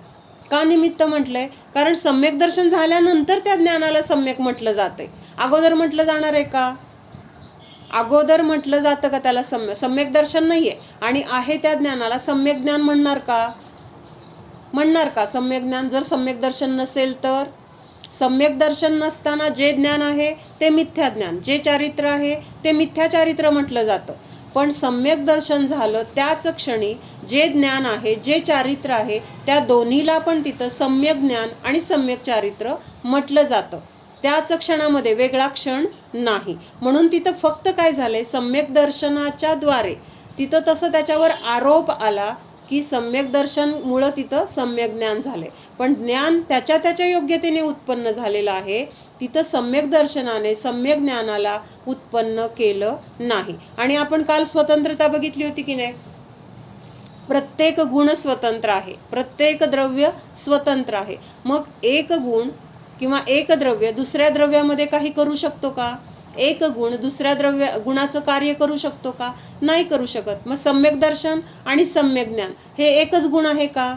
का निमित्त म्हटलंय? कारण सम्यक दर्शन झाल्यानंतर त्या ज्ञानाला सम्यक म्हटलं जातंय. अगोदर म्हटलं जाणार आहे का? अगोदर म्हटलं जातं का त्याला सम्यक दर्शन नाहीये आणि आहे त्या ज्ञानाला सम्यक ज्ञान म्हणणार का? म्हणणार का सम्यक ज्ञान? जर सम्यक दर्शन नसेल तर? सम्यक दर्शन नसताना जे ज्ञान आहे ते मिथ्या ज्ञान, जे चारित्र आहे ते मिथ्या चारित्र म्हटलं जातं. पण सम्यक दर्शन झालं त्याच क्षणी जे ज्ञान आहे, जे चारित्र आहे त्या दोन्हीला पण तिथं सम्यक ज्ञान आणि सम्यक चारित्र म्हटलं जातं. त्याच क्षणामध्ये, वेगळा क्षण नाही. म्हणून तिथं फक्त काय झालंय? सम्यक दर्शनाच्या द्वारे तिथं तसं त्याच्यावर आरोप आला की सम्यक दर्शनमुळं तिथं सम्यक ज्ञान झाले, पण ज्ञान त्याच्या योग्यतेने उत्पन्न झालेलं आहे. तिथं सम्यक दर्शनाने सम्यक ज्ञानाला उत्पन्न केलं नाही. आणि आपण काल स्वतंत्रता बघितली होती की नाही? प्रत्येक गुण स्वतंत्र आहे, प्रत्येक द्रव्य स्वतंत्र आहे. मग एक गुण किंवा एक द्रव्य दुसऱ्या द्रव्यामध्ये काही करू शकतो का? एक गुण दुसऱ्या गुणाचं कार्य करू शकतो का? नाही करू शकत. मग सम्यक दर्शन आणि सम्यक ज्ञान हे एकच गुण आहे का?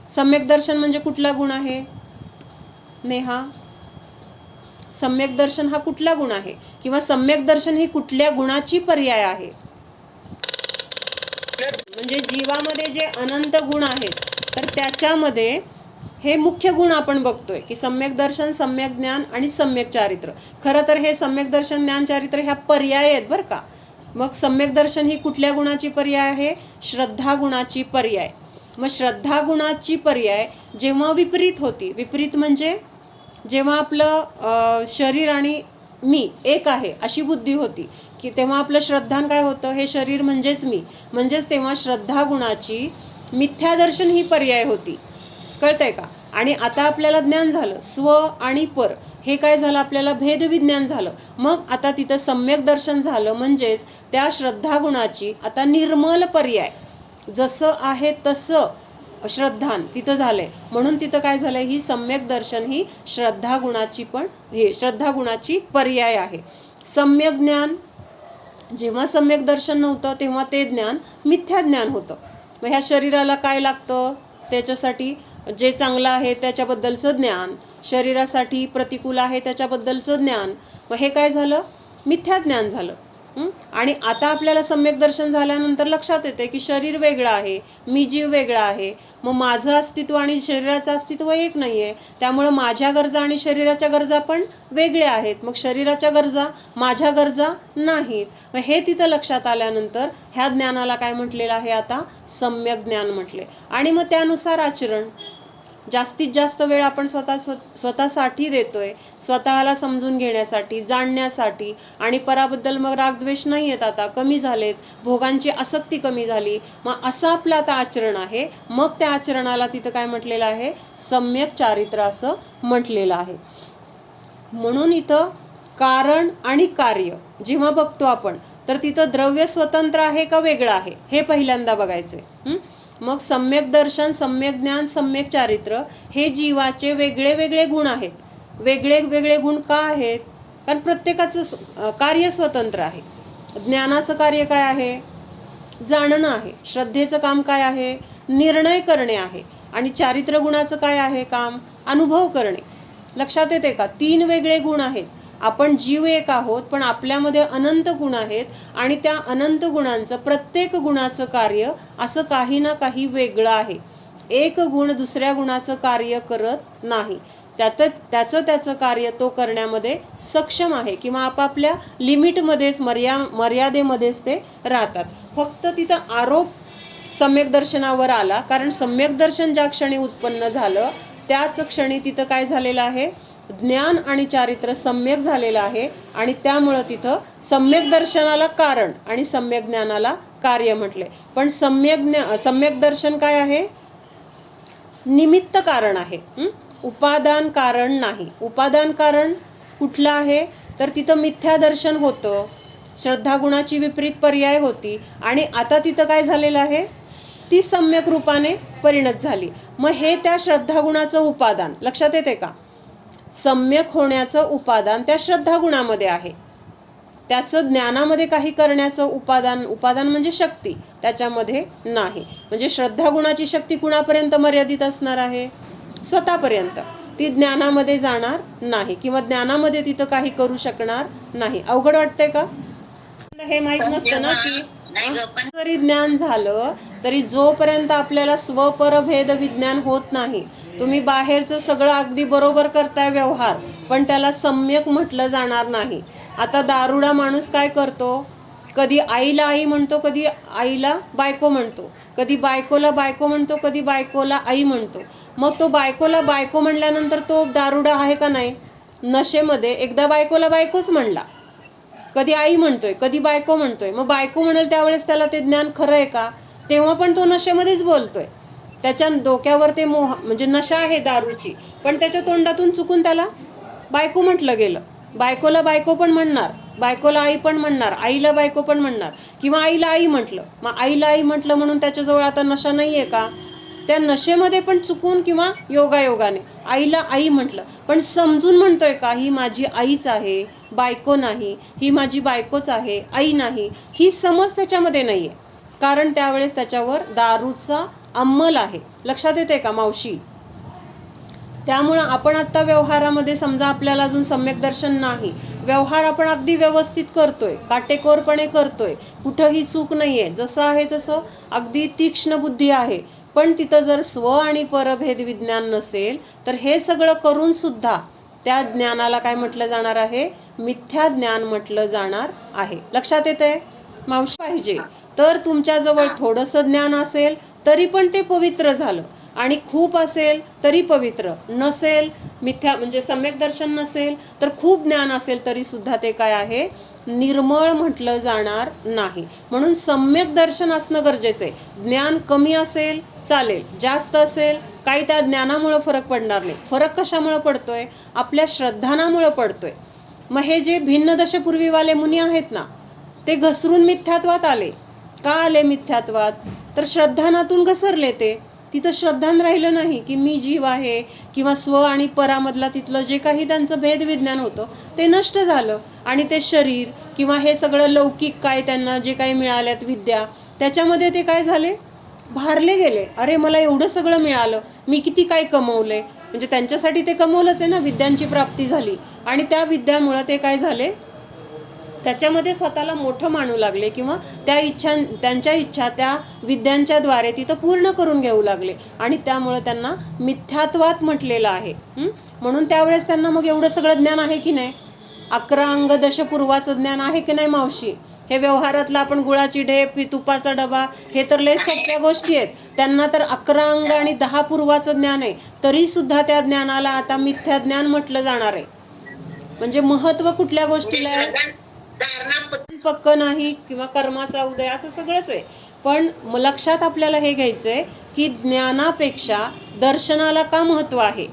सम्यक दर्शन म्हणजे कुठला गुण आहे नेहा? सम्यक दर्शन हा कुठला गुण आहे? किंवा सम्यक दर्शन ही कुठल्या गुणाची पर्याय आहे? म्हणजे जीवामध्ये जे अनंत गुण आहेत तर त्याच्यामध्ये हे मुख्य गुण आपण बघतोय की सम्यक दर्शन, सम्यक ज्ञान आणि सम्यक चारित्र. खरं तर हे सम्यक दर्शन, ज्ञान, चारित्र ह्या पर्याय आहेत बरं का. मग सम्यक दर्शन ही कुठल्या गुणाची पर्याय आहे? श्रद्धा गुणाची पर्याय. मग श्रद्धा गुणाची पर्याय जेव्हा विपरीत होती, विपरीत म्हणजे जेव्हा आपलं शरीर आणि मी एक आहे अशी बुद्धी होती की तेव्हा आपलं श्रद्धान काय होतं? हे शरीर म्हणजेच मी, म्हणजेच तेव्हा श्रद्धा गुणाची मिथ्यादर्शन ही पर्याय होती. कळतंय का? आणि आता आपल्याला ज्ञान झालं, स्व आणि पर हे काय झालं? आपल्याला भेदविज्ञान झालं. मग आता तिथं सम्यक दर्शन झालं, म्हणजेच त्या श्रद्धा गुणाची आता निर्मल पर्याय, जसं आहे तसं श्रद्धान तिथं झालंय. म्हणून तिथं काय झालंय? ही सम्यक दर्शन ही श्रद्धा गुणाची पण हे श्रद्धा गुणाची पर्याय आहे. सम्यक ज्ञान, जेव्हा सम्यक दर्शन नव्हतं तेव्हा ते ज्ञान मिथ्या ज्ञान होतं. मग ह्या शरीराला काय लागतं? त्याच्यासाठी जे चांगलं आहे त्याच्याबद्दलचं ज्ञान, शरीरासाठी प्रतिकूल आहे त्याच्याबद्दलचं ज्ञान. मग हे काय झालं? मिथ्या ज्ञान झालं. आणि आता आपल्याला सम्यक दर्शन झाल्यानंतर लक्षात येते की शरीर वेगळं आहे, मी जीव वेगळा आहे. मग माझं अस्तित्व आणि शरीराचं अस्तित्व एक नाही आहे. त्यामुळं माझ्या गरजा आणि शरीराच्या गरजा पण वेगळ्या आहेत. मग शरीराच्या गरजा माझ्या गरजा नाहीत. मग हे तिथं लक्षात आल्यानंतर ह्या ज्ञानाला काय म्हटलेलं आहे? आता सम्यक ज्ञान म्हटले. आणि मग त्यानुसार आचरण, जास्तीत जास्त वेळ आपण स्वतःसाठी देतोय, स्वतःला समजून घेण्यासाठी, जाणण्यासाठी. आणि पराबद्दल मग रागद्वेष नाही येत, आता कमी झालेत, भोगांची आसक्ती कमी झाली. मग असं आपलं आता आचरण आहे. मग त्या आचरणाला तिथं काय म्हटलेलं आहे? सम्यक चारित्र असं म्हटलेलं आहे. म्हणून इथं कारण आणि कार्य जेव्हा बघतो आपण तर तिथं द्रव्य स्वतंत्र आहे का वेगळं आहे हे पहिल्यांदा बघायचे. मग सम्यक दर्शन, सम्यक ज्ञान, सम्यक चारित्र्य हे जीवाचे वेगळे वेगळे गुण आहेत. वेगळे वेगळे गुण का आहेत? कारण प्रत्येकाचं कार्य स्वतंत्र आहे. ज्ञानाचं कार्य काय आहे? जाणणं आहे. श्रद्धेचं काम काय आहे? निर्णय करणे आहे. आणि चारित्र्य गुणाचं काय आहे काम? अनुभव करणे. लक्षात येते का? 3 वेगळे गुण आहेत. आपण जीव एक आहोत, पण आपल्यामध्ये अनंत गुण आहेत आणि त्या अनंत गुणांचं प्रत्येक गुणाचं कार्य असं काही ना काही वेगळं आहे. एक गुण दुसऱ्या गुणाचं कार्य करत नाही. त्याचं कार्य तो करण्यामध्ये सक्षम आहे किंवा आपापल्या लिमिटमध्येच मर्यादेमध्येच ते राहतात. फक्त तिथं आरोप सम्यक दर्शनावर आला, कारण सम्यक दर्शन ज्या क्षणी उत्पन्न झालं त्याच क्षणी तिथं काय झालेलं आहे? ज्ञान आणि चारित्र्य सम्यक झालेलं आहे आणि त्यामुळं तिथं सम्यक दर्शनाला कारण आणि सम्यक ज्ञानाला कार्य म्हटले. पण सम्यक दर्शन काय आहे? निमित्त कारण आहे. उपादान कारण नाही. उपादान कारण कुठलं आहे? तर तिथं मिथ्या दर्शन होतं, श्रद्धा गुणाची विपरीत पर्याय होती आणि आता तिथं काय झालेलं आहे? ती सम्यक रूपाने परिणत झाली. मग हे त्या श्रद्धा गुणाचं उपादान. लक्षात येते का? सम्यक होण्याचं उपादान त्या श्रद्धा गुणामध्ये आहे. त्याचं ज्ञानामध्ये काही करण्याचं उपादान म्हणजे शक्ती त्याच्यामध्ये नाही. म्हणजे श्रद्धा गुणाची शक्ती कुणापर्यंत मर्यादित असणार आहे? स्वतःपर्यंत. ती ज्ञानामध्ये जाणार नाही किंवा ज्ञानामध्ये तिथं काही करू शकणार नाही. अवघड वाटतंय का? हे माहित नसतं ना की जरी ज्ञान झालं तरी जोपर्यंत आपल्याला स्वपरभेद विज्ञान होत नाही, तुम्ही बाहेरचं सगळं अगदी बरोबर करताय व्यवहार, पण त्याला सम्यक म्हटलं जाणार नाही. आता दारुडा माणूस काय करतो? कधी आईला आई म्हणतो, कधी आईला बायको म्हणतो, कधी बायकोला बायको म्हणतो, कधी बायकोला आई म्हणतो. मग तो बायकोला बायको म्हणल्यानंतर तो दारुडा आहे का नाही? नशेमध्ये एकदा बायकोला बायकोच म्हणला, कधी आई म्हणतोय, कधी बायको म्हणतोय. मग बायको म्हणेल त्यावेळेस त्याला ते ज्ञान खरं आहे का? तेव्हा पण तो नशेमध्येच बोलतोय. त्याच्या डोक्यावर ते म्हणजे नशा आहे दारूची, पण त्याच्या तोंडातून चुकून त्याला बायको म्हटलं गेलं. बायकोला बायको पण म्हणणार, बायकोला आई पण म्हणणार, आईला बायको पण म्हणणार किंवा आईला आई म्हटलं. मग आईला आई म्हटलं म्हणून त्याच्याजवळ आता नशा नाही आहे का? त्या नशेमध्ये पण चुकून किंवा योगायोगाने आईला आई म्हटलं, पण समजून म्हणतोय का ही माझी आईच आहे, बायको नाही, ही माझी बायकोच आहे, आई नाही. ही समज त्याच्यामध्ये नाही आहे, कारण त्यावेळेस त्याच्यावर दारूचा अंमल आहे. लक्षात येते का मावशी? त्यामुळं आपण आत्ता व्यवहारामध्ये समजा आपल्याला अजून सम्यक दर्शन नाही, व्यवहार आपण अगदी व्यवस्थित करतोय, काटेकोरपणे करतोय, कुठंही चूक नाही आहे, जसं आहे तसं अगदी तीक्ष्ण बुद्धी आहे. पण तिथं जर स्व आणि परभेद विज्ञान नसेल तर हे सगळं करून सुद्धा त्या ज्ञानाला काय म्हटलं जाणार आहे? मिथ्या ज्ञान म्हटलं जाणार आहे. लक्षात येतंय मावशी? पाहिजे तर तुमच्याजवळ थोडंसं ज्ञान असेल तरी पण ते पवित्र झालं, आणि खूप असेल तरी पवित्र नसेल, मिथ्या म्हणजे सम्यक दर्शन नसेल तर खूप ज्ञान असेल तरी सुद्धा ते काय आहे? निर्मळ म्हटलं जाणार नाही. म्हणून सम्यक दर्शन असणं गरजेचं आहे. ज्ञान कमी असेल चालेल, जास्त असेल काही त्या ज्ञानामुळं फरक पडणार नाही. फरक कशामुळं पडतोय? आपल्या श्रद्धानामुळं पडतोय. मग हे जे भिन्न दशपूर्वीवाले मुनी आहेत ना, ते घसरून मिथ्यात्वात आले. का आले मिथ्यात्वात? तर श्रद्धानातून घसरले ते. तिथं श्रद्धान राहिलं नाही की मी जीव आहे किंवा स्व आणि परामधला तिथलं जे काही त्यांचं भेद विज्ञान होतं ते नष्ट झालं आणि ते शरीर किंवा हे सगळं लौकिक काय त्यांना जे काही मिळाल्यात विद्या, त्याच्यामध्ये ते काय झाले? भारले गेले. अरे मला एवढं सगळं मिळालं, मी किती काय कमवलंय. म्हणजे त्यांच्यासाठी ते कमवलंच आहे ना, विद्यांची प्राप्ती झाली आणि त्या विद्यामुळं ते काय झाले? त्याच्यामध्ये स्वतःला मोठं मानू लागले किंवा त्यांच्या इच्छा त्या विद्यांच्या द्वारे तिथं पूर्ण करून घेऊ लागले आणि त्यामुळं त्यांना मिथ्यात्वात म्हटलेलं आहे. म्हणून त्यावेळेस त्यांना मग एवढं सगळं ज्ञान आहे की नाही? 11 अंग दशपूर्वाचं ज्ञान आहे की नाही मावशी? हे व्यवहारातलं आपण गुळाची ढेप, तुपाचा डबा, हे तर लय सोप्या गोष्टी आहेत. त्यांना तर 11 अंग आणि 10 पूर्वाचं ज्ञान आहे, तरी सुद्धा त्या ज्ञानाला आता मिथ्या ज्ञान म्हटलं जाणार आहे. म्हणजे महत्व कुठल्या गोष्टीला आहे? पक्क नाही किंवा कर्माचा उदय असं सगळंच आहे. पण लक्षात आपल्याला हे घ्यायचंय की ज्ञानापेक्षा दर्शनाला का महत्व आहे?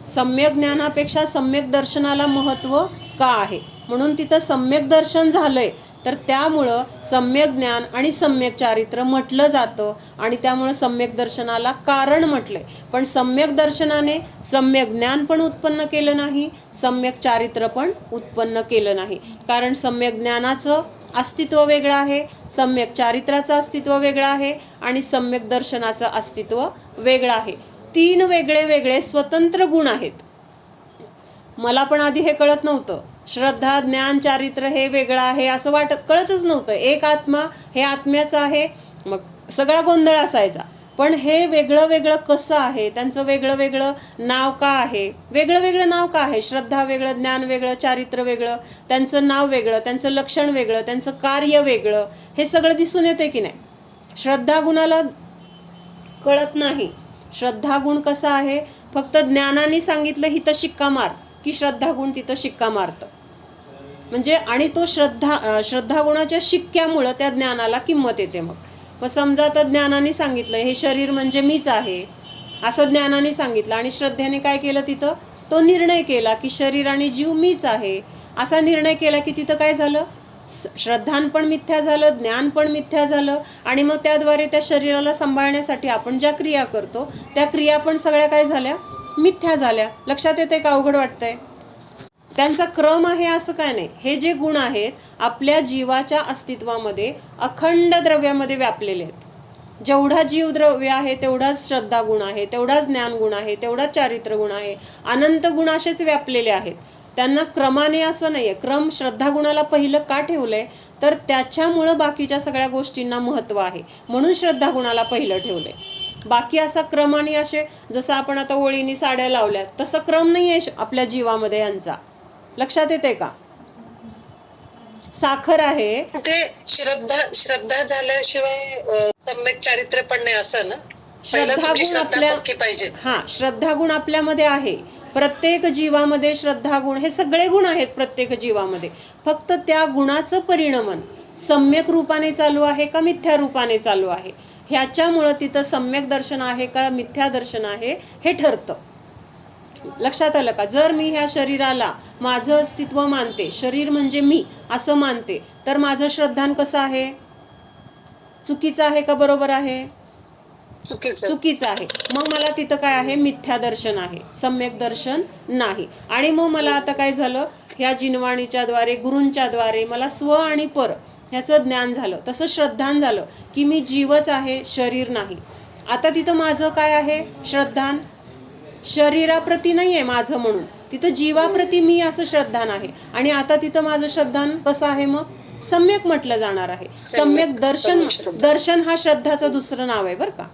सम्यक ज्ञानापेक्षा सम्यक दर्शनाला महत्व का आहे? म्हणून तिथं सम्यक दर्शन झालंय तर त्यामुळं सम्यक ज्ञान आणि सम्यक चारित्र्य म्हटलं जातं आणि त्यामुळं सम्यक दर्शनाला कारण म्हटलंय. पण सम्यक दर्शनाने सम्यक ज्ञान पण उत्पन्न केलं नाही, सम्यक चारित्र्य पण उत्पन्न केलं नाही. कारण सम्यक ज्ञानाचं अस्तित्व वेगळं आहे, सम्यक चारित्र्याचं अस्तित्व वेगळं आहे आणि सम्यक दर्शनाचं अस्तित्व वेगळं आहे. 3 वेगळे वेगळे स्वतंत्र गुण आहेत. मला पण आधी हे कळत नव्हतं. श्रद्धा, ज्ञान, चारित्र्य हे वेगळं आहे असं कळतच नव्हतं. एक आत्मा, हे आत्म्याचं आहे, मग सगळा गोंधळ असायचा. पण हे वेगळं वेगळं कसं आहे, त्यांचं वेगळं वेगळं नाव का आहे, वेगळं वेगळं नाव का आहे? श्रद्धा वेगळं, ज्ञान वेगळं, चारित्र्य वेगळं, त्यांचं नाव वेगळं, त्यांचं लक्षण वेगळं, त्यांचं कार्य वेगळं, हे सगळं दिसून येते की नाही? श्रद्धा गुणाला कळत नाही. श्रद्धा गुण कसा आहे? फक्त ज्ञानाने सांगितलं हिथं शिक्का मार की श्रद्धा गुण तिथं शिक्का मारतं. म्हणजे आणि तो श्रद्धा गुणाच्या शिक्क्यामुळं त्या ज्ञानाला किंमत येते. मग समजा आता ज्ञानाने सांगितलं हे शरीर म्हणजे मीच आहे असं ज्ञानाने सांगितलं आणि श्रद्धेने काय केलं? तिथं तो निर्णय केला की शरीर आणि जीव मीच आहे असा निर्णय केला की तिथं काय झालं? श्रद्धान पण मिथ्या झालं, ज्ञान पण मिथ्या झालं आणि मग त्याद्वारे त्या शरीराला सांभाळण्यासाठी आपण ज्या क्रिया करतो त्या क्रिया पण सगळ्या काय झाल्या? मिथ्या झाल्या. लक्षात येते का? अवघड वाटतंय? त्यांचा क्रम आहे असं काय नाही. हे जे गुण आहेत आपल्या जीवाच्या अस्तित्वामध्ये अखंड द्रव्यामध्ये व्यापलेले आहेत. जेवढा जीव द्रव्य आहे तेवढाच श्रद्धा गुण आहे, तेवढाच ज्ञान गुण आहे, तेवढाच चारित्र्य गुण आहे. अनंत गुण असेच व्यापलेले आहेत. त्यांना क्रमाने असं नाही आहे. क्रम श्रद्धा गुणाला पहिलं का ठेवलंय? तर त्याच्यामुळं बाकीच्या सगळ्या गोष्टींना महत्त्व आहे म्हणून श्रद्धा गुणाला पहिलं ठेवलंय. बाकी असा क्रमाने असे जसं आपण आता ओळीनी साड्या लावल्यात तसं क्रम नाही आहे आपल्या जीवामध्ये यांचा. लक्षात येते का? साखर आहे ते श्रद्धा झाल्याशिवाय सम्यक चारित्र्य पण नाही असं ना? श्रद्धा गुण आपल्या पाहिजे. श्रद्धा गुण आपल्यामध्ये आहे. प्रत्येक जीवामध्ये श्रद्धा गुण हे सगळे गुण आहेत प्रत्येक जीवामध्ये. फक्त त्या गुणाचं परिणमन सम्यक रूपाने चालू आहे का मिथ्या रूपाने चालू आहे ह्याच्यामुळं तिथं सम्यक दर्शन आहे का मिथ्या दर्शन आहे हे ठरतं. लक्षात आलं का? जर मी ह्या शरीराला माझं अस्तित्व मानते, शरीर म्हणजे मी असं मानते, तर माझं श्रद्धान कसं आहे? चुकीचं आहे का बरोबर आहे? चुकीचं आहे. मग मला तिथं काय आहे? मिथ्या दर्शन आहे, सम्यक दर्शन नाही. आणि मग मला आता काय झालं? ह्या जिनवाणीच्या द्वारे, गुरूंच्या द्वारे मला स्व आणि पर ह्याचं ज्ञान झालं. तसं श्रद्धान झालं की मी जीवच आहे, शरीर नाही. आता तिथं माझं काय आहे? श्रद्धान शरीराप्रती नाही आहे माझं म्हणून, तिथं जीवाप्रती मी असं श्रद्धान आहे. आणि आता तिथं माझं श्रद्धान कसं आहे? मग सम्यक म्हटलं जाणार आहे. सम्यक दर्शन हा श्रद्धाचं दुसरं नाव आहे बरं का,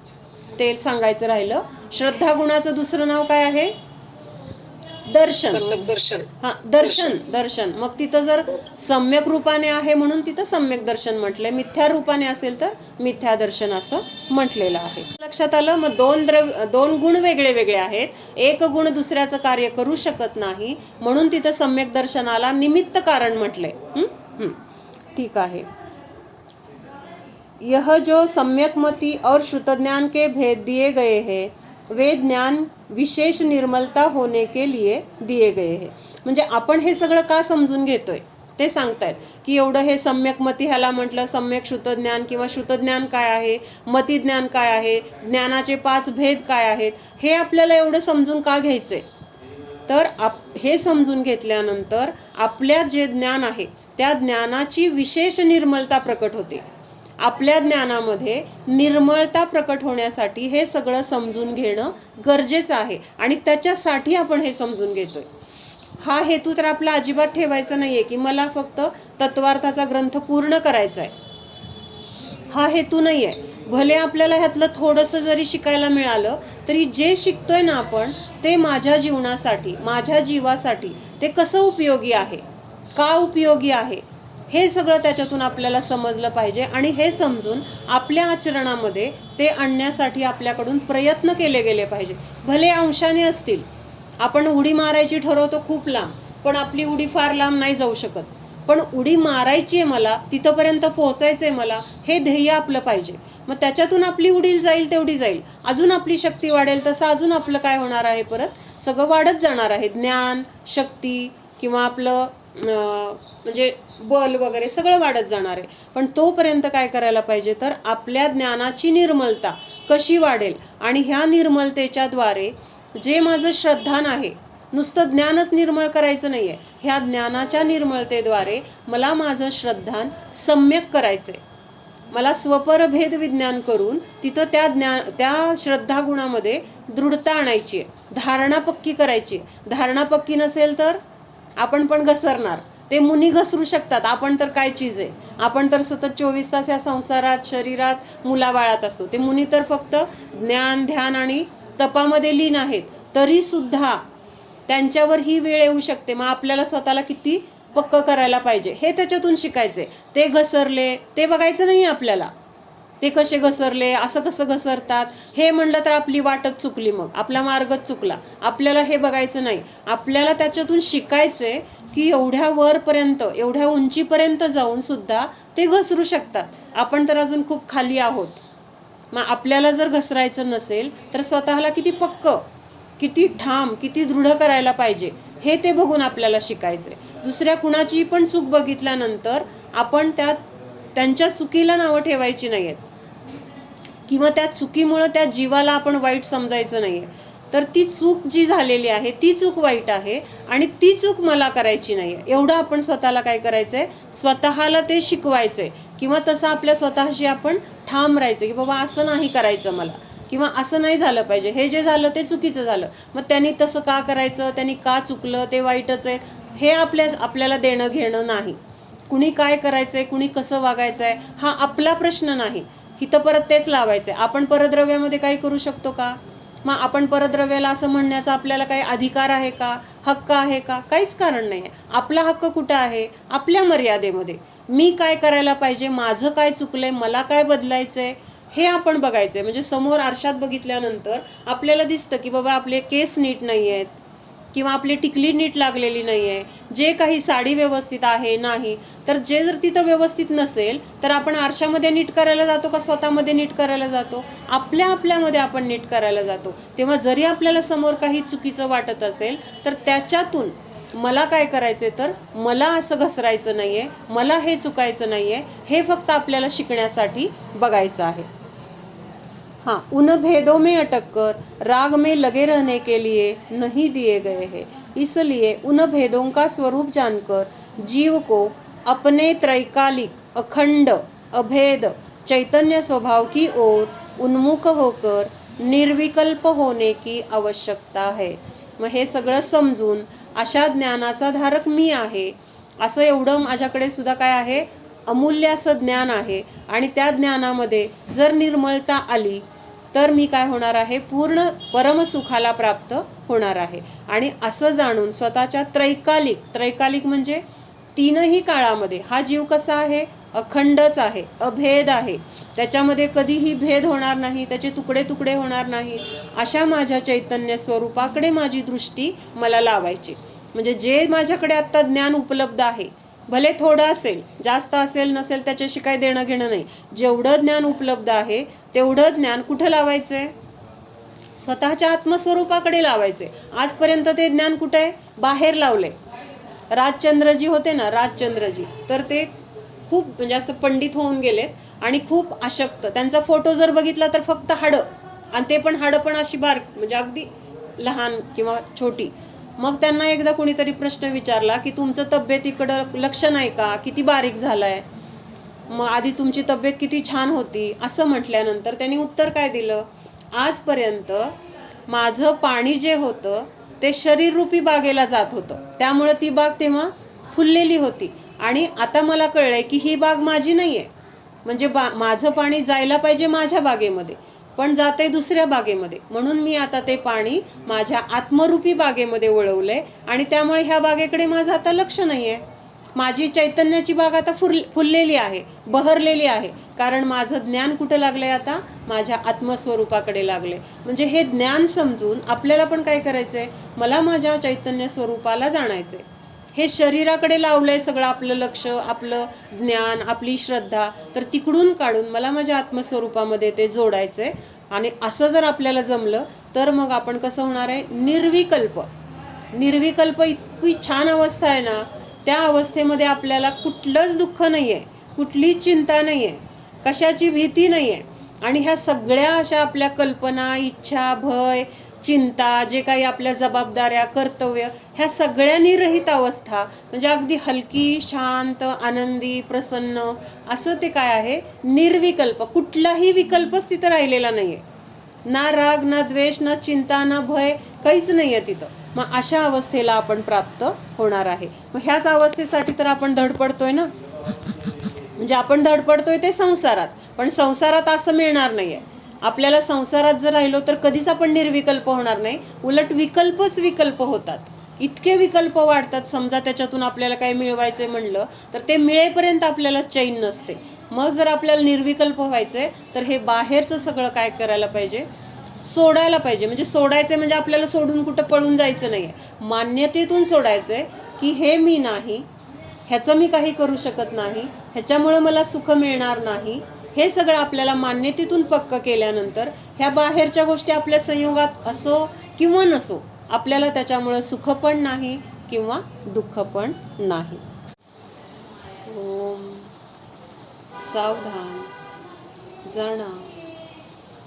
ते सांगायचं राहिलं. श्रद्धा गुणाचं दुसरं नाव काय आहे? दर्शन. दर्शन. मग तिथं जर सम्यक रूपाने आहे म्हणून तिथं सम्यक दर्शन म्हटलंय, मिथ्या रूपाने असेल तर मिथ्या दर्शन असं म्हटलेलं आहे. लक्षात आलं? मग दोन गुण वेगळे वेगळे आहेत. एक गुण दुसऱ्याचं कार्य करू शकत नाही म्हणून तिथं सम्यक दर्शनाला निमित्त कारण म्हटलंय. ठीक आहे. यह जो सम्यक मति और श्रुत ज्ञान के भेद दिए गए हैं वे ज्ञान विशेष निर्मलता होने के लिए दिए गए हैं. म्हणजे आपण हे सगळं का समजून घेतोय ते सांगतायत की एवढं हे सम्यक मती ह्याला म्हटलं, सम्यक श्रुतज्ञान किंवा श्रुतज्ञान काय आहे, मतिज्ञान काय आहे, ज्ञानाचे 5 भेद काय आहेत, हे आपल्याला एवढं समजून का घ्यायचंय? तर हे समजून घेतल्यानंतर आपल्या जे ज्ञान आहे त्या ज्ञानाची विशेष निर्मलता प्रकट होते. आपल्या ज्ञानामध्ये निर्मळता प्रकट होण्यासाठी हे सगळं समजून घेणं गरजेचं आहे आणि त्याच्यासाठी आपण हे समजून घेतोय. हा हेतू तर आपला अजिबात ठेवायचा नाहीये की मला फक्त तत्वार्थाचा ग्रंथ पूर्ण करायचा आहे, हा हेतू नाही आहे. भले आपल्याला ह्यातलं थोडंसं जरी शिकायला मिळालं तरी जे शिकतोय ना आपण ते माझ्या जीवनासाठी, माझ्या जीवासाठी ते कसं उपयोगी आहे, का उपयोगी आहे, हे सगळं त्याच्यातून आपल्याला समजलं पाहिजे. आणि हे समजून आपल्या आचरणामध्ये ते आणण्यासाठी आपल्याकडून प्रयत्न केले गेले पाहिजे. भले अंशाने असतील. आपण उडी मारायची ठरवतो खूप लांब, पण आपली उडी फार लांब नाही जाऊ शकत. पण उडी मारायची आहे मला, तिथंपर्यंत पोहोचायचं आहे मला, हे ध्येय आपलं पाहिजे. मग त्याच्यातून आपली उडी जाईल तेवढी जाईल, अजून आपली शक्ती वाढेल तसं अजून आपलं काय होणार आहे? परत सगळं वाढत जाणार आहे. ज्ञान, शक्ती किंवा आपलं म्हणजे बल वगैरे सगळं वाढत जाणार आहे. पण तोपर्यंत काय करायला पाहिजे, तर आपल्या ज्ञानाची निर्मलता कशी वाढेल आणि ह्या निर्मलतेच्या द्वारे जे माझं श्रद्धान आहे, नुसतं ज्ञानच निर्मळ करायचं नाही आहे, ह्या ज्ञानाच्या निर्मळतेद्वारे मला माझं श्रद्धान सम्यक करायचं आहे. मला स्वपरभेद विज्ञान करून तिथं त्या श्रद्धा गुणामध्ये दृढता आणायची आहे, धारणा पक्की करायची आहे. धारणा पक्की नसेल तर आपण पण घसरणार. ते मुनी घसरू शकतात, आपण तर काय चीज आहे. आपण तर सतत 24 तास या संसारात शरीरात मुलाबाळात असतो. ते मुनी तर फक्त ज्ञान ध्यान आणि तपामध्ये लीन आहेत, तरी सुद्धा त्यांच्यावर ही वेळ येऊ शकते. मग आपल्याला स्वतःला किती पक्क करायला पाहिजे हे त्याच्यातून शिकायचे. ते घसरले ते बघायचं नाही आपल्याला, ते कसे घसरले, असं कसं घसरतात हे म्हणलं तर आपली वाटच चुकली, मग आपला मार्गच चुकला. आपल्याला हे बघायचं नाही, आपल्याला त्याच्यातून शिकायचंय की एवढ्या वरपर्यंत एवढ्या उंचीपर्यंत जाऊन सुद्धा ते घसरू शकतात. आपण तर अजून खूप खाली आहोत. मग आपल्याला जर घसरायचं नसेल तर स्वतःला किती पक्क, किती ठाम, किती दृढ करायला पाहिजे हे ते बघून आपल्याला शिकायचंय. दुसऱ्या कुणाची पण चूक बघितल्यानंतर आपण त्यांच्या चुकीला नावं ठेवायची नाहीयेत किंवा त्या चुकीमुळं त्या जीवाला आपण वाईट समजायचं नाहीये. तर ती चूक जी झालेली आहे ती चूक वाईट आहे आणि ती चूक मला करायची नाहीये, एवढं आपण स्वतःला काय करायचंय, स्वतःला ते शिकवायचंय. किंवा तसं आपल्या स्वतःशी आपण ठाम राहायचं की बाबा असं नाही करायचं मला, किंवा असं नाही झालं पाहिजे, हे जे झालं ते चुकीचं झालं, मग त्यांनी तसं का करायचं, त्यांनी का चुकलं, ते वाईटच आहे, हे आपल्याला देणं घेणं नाही. कुणी काय करायचंय, कुणी कसं वागायचं आहे हा आपला प्रश्न नाही. इथं परत तेच लावायचंय, आपण परद्रव्यामध्ये काही करू शकतो का? मग आपण परद्रव्याला असं म्हणण्याचा आपल्याला काही अधिकार आहे का, हक्क आहे का? काहीच कारण नाही आहे. आपला हक्क कुठं आहे, आपल्या मर्यादेमध्ये. मी काय करायला पाहिजे, माझं काय चुकलंय, मला काय बदलायचंय हे आपण बघायचंय. म्हणजे समोर आरशात बघितल्यानंतर आपल्याला दिसतं की बाबा आपले केस नीट नाही आहेत किंवा आपली टिकली नीट लागलेली नाही आहे, जे काही साडी व्यवस्थित आहे नाही, तर जे जर तिथं व्यवस्थित नसेल तर आपण आरशामध्ये नीट करायला जातो का स्वतःमध्ये नीट करायला जातो? आपल्यामध्ये आपण नीट करायला जातो. तेव्हा जरी आपल्याला समोर काही चुकीचं वाटत असेल तर त्याच्यातून मला काय करायचं, तर मला असं घसरायचं नाहीये, मला हे चुकायचं नाहीये, हे फक्त आपल्याला शिकण्यासाठी बघायचं आहे. हाँ, उन भेदों में अटक कर राग में लगे रहने के लिए नहीं दिए गए हैं. इसलिए उन भेदों का स्वरूप जानकर जीव को अपने त्रैकालिक अखंड अभेद चैतन्य स्वभाव की ओर उन्मुख होकर निर्विकल्प होने की आवश्यकता है. मग हे सगळं समजून अशा ज्ञानाचा धारक मी आहे असं एवढं माझ्याकडे सुद्धा काय आहे, अमूल्य असं ज्ञान आहे. आणि त्या ज्ञानामध्ये जर निर्मलता आली तर मी काय होणार आहे, पूर्ण परमसुखाला प्राप्त होणार आहे. आणि असं जाणून स्वतःच्या त्रैकालिक म्हणजे तीनही काळामध्ये हा जीव कसा आहे, अखंडच आहे, अभेद आहे, त्याच्यामध्ये कधीही भेद होणार नाही, त्याचे तुकडे तुकडे होणार नाहीत, अशा माझ्या चैतन्य स्वरूपाकडे माझी दृष्टी मला लावायची. म्हणजे जे माझ्याकडे आत्ता ज्ञान उपलब्ध आहे, भले थोडं असेल, जास्त असेल नसेल त्याच्याशी काय देणं घेणं नाही, जेवढं ज्ञान उपलब्ध आहे तेवढं ज्ञान कुठं लावायचंय, स्वतःच्या आत्मस्वरूपाकडे लावायचे. आजपर्यंत ते ज्ञान कुठे आहे, बाहेर लावले. राजचंद्रजी होते ना, राजचंद्रजी, तर ते खूप म्हणजे असं पंडित होऊन गेलेत आणि खूप अशक्त. त्यांचा फोटो जर बघितला तर फक्त हाडं, आणि ते पण हाडं पण अशी बारीक, म्हणजे अगदी लहान किंवा छोटी. मग त्यांना एकदा कोणीतरी प्रश्न विचारला की तुमचं तब्येतीकडं लक्ष नाही का, किती बारीक झालाय, मग आधी तुमची तब्येत किती छान होती, असं म्हटल्यानंतर त्यांनी उत्तर काय दिलं, आजपर्यंत माझं पाणी जे होतं ते शरीररूपी बागेला जात होतं, त्यामुळे ती बाग तेव्हा फुललेली होती. आणि आता मला कळलंय की ही बाग माझी नाही आहे, म्हणजे माझं पाणी जायला पाहिजे माझ्या बागेमध्ये, पण जाते दुसऱ्या बागेमध्ये, म्हणून मी आता ते पाणी माझ्या आत्मरूपी बागेमध्ये वळवलंय आणि त्यामुळे ह्या बागेकडे माझं आता लक्ष नाही आहे. माझी चैतन्याची बाग आता फुललेली आहे, बहरलेली आहे, कारण माझं ज्ञान कुठं लागलंय, आता माझ्या आत्मस्वरूपाकडे लागले. म्हणजे हे ज्ञान समजून आपल्याला पण काय करायचंय, मला माझ्या चैतन्य स्वरूपाला जाणायचंय. हे शरीराकडे लावलंय सगळं आपलं लक्ष, आपलं ज्ञान, आपली श्रद्धा, तर तिकडून काढून मला माझ्या आत्मस्वरूपामध्ये ते जोडायचंय. आणि असं जर आपल्याला जमलं तर मग आपण कसं होणार आहे, निर्विकल्प. इतकी छान अवस्था आहे ना, त्या अवस्थेमध्ये आपल्याला कुठलंच दुःख नाही आहे, कुठलीच चिंता नाही आहे, कशाची भीती नाही आहे. आणि ह्या सगळ्या अशा आपल्या कल्पना, इच्छा, भय, चिंता, जे काही आपल्या जबाबदाऱ्या, कर्तव्य, ह्या सगळ्यांनी रहित अवस्था म्हणजे अगदी हलकी, शांत, आनंदी, प्रसन्न असं ते काय आहे, निर्विकल्प. कुठलाही विकल्पच तिथं राहिलेला नाही आहे. ना राग, ना द्वेष, ना चिंता, ना भय, काहीच नाही आहे तिथं. मग अशा अवस्थेला आपण प्राप्त होणार आहे. मग ह्याच अवस्थेसाठी तर आपण धडपडतोय ना. म्हणजे आपण धडपडतोय ते संसारात, पण संसारात असं मिळणार नाहीये. आपल्याला संसारात जर राहिलो तर कधीच आपण निर्विकल्प होणार नाही, उलट विकल्पच विकल्प होतात. इतके विकल्प वाढतात. समजा त्याच्यातून आपल्याला काही मिळवायचंय म्हणलं तर ते मिळेपर्यंत आपल्याला चैन नसते. मग जर आपल्याला निर्विकल्प व्हायचंय तर हे बाहेरचं सगळं काय करायला पाहिजे, सोडायला पाहिजे. म्हणजे सोडायचंय म्हणजे आपल्याला सोडून कुठं पळून जायचं नाहीये, मान्यतेतून सोडायचंय की हे मी नाही, ह्याचं मी काही करू शकत नाही, ह्याच्यामुळं मला सुख मिळणार नाही. हे सगळं आपल्याला मान्यतेतून पक्क केल्यानंतर ह्या बाहेरच्या गोष्टी आपल्या संयोगात असो किंवा नसो, आपल्याला त्याच्यामुळं सुख पण नाही किंवा दुःख पण नाही. ओम. सावधान, जाणा,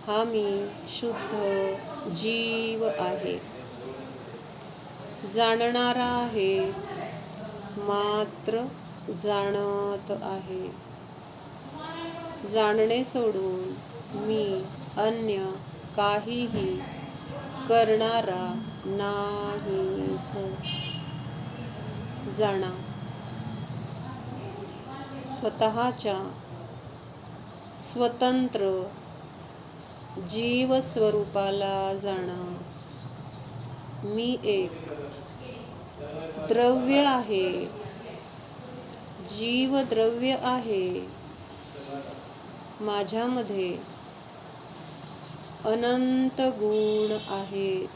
हा मी शुद्ध जीव आहे, जाणणारा आहे, मात्र जाणत आहे. जाणणे सोडून मी अन्य काहीही करणारा नाहीच. जाणा, स्वतःच्या स्वतंत्र जीवस्वरूपाला जाणा. मी एक द्रव्य आहे, जीवद्रव्य आहे. माझ्यामध्ये अनंत गुण आहेत,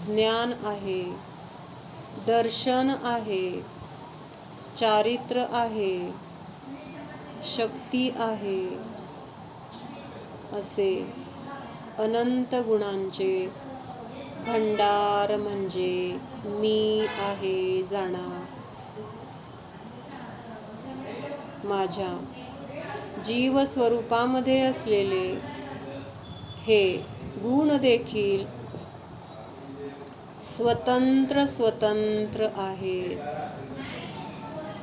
ज्ञान आहे, दर्शन आहे, चारित्र्य आहे, शक्ती आहे. असे अनंत गुणांचे भंडार म्हणजे मी आहे. जाणा, माझ्या जीवस्वरूपामध्ये असलेले हे गुण देखील स्वतंत्र स्वतंत्र आहेत.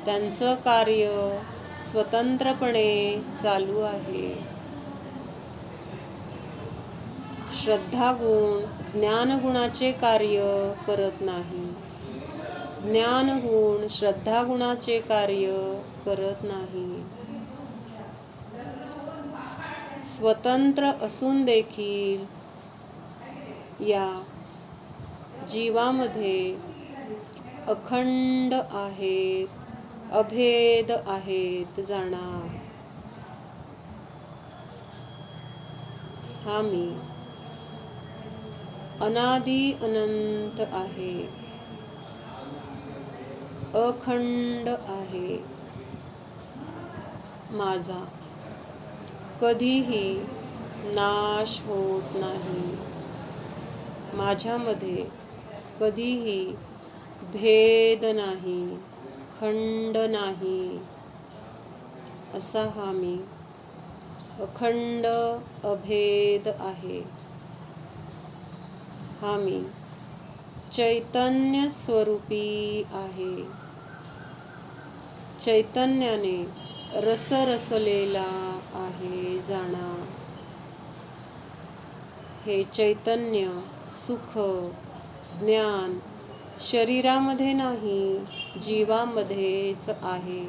त्यांचं कार्य स्वतंत्रपणे चालू आहे. श्रद्धागुण ज्ञानगुणाचे कार्य करत नाही, ज्ञानगुण श्रद्धागुणाचे कार्य करत नाही. स्वतंत्र असून देखील या जीवामध्ये अखंड आहेत, अभेद आहेत. जाणा, हा मी अनादि अनंत आहे, अखंड आहे. माझा कधीही नाश होत नाही. माझ्यामध्ये कधीही भेद नाही, खंड नाही. असा हा मी अखंड अभेद आहे. हा मी चैतन्य स्वरूपी आहे, चैतन्याने रसरसलेला आहे. जाणा, हे चैतन्य सुख ज्ञान शरीरामध्ये नाही, जीवामध्येच आहे.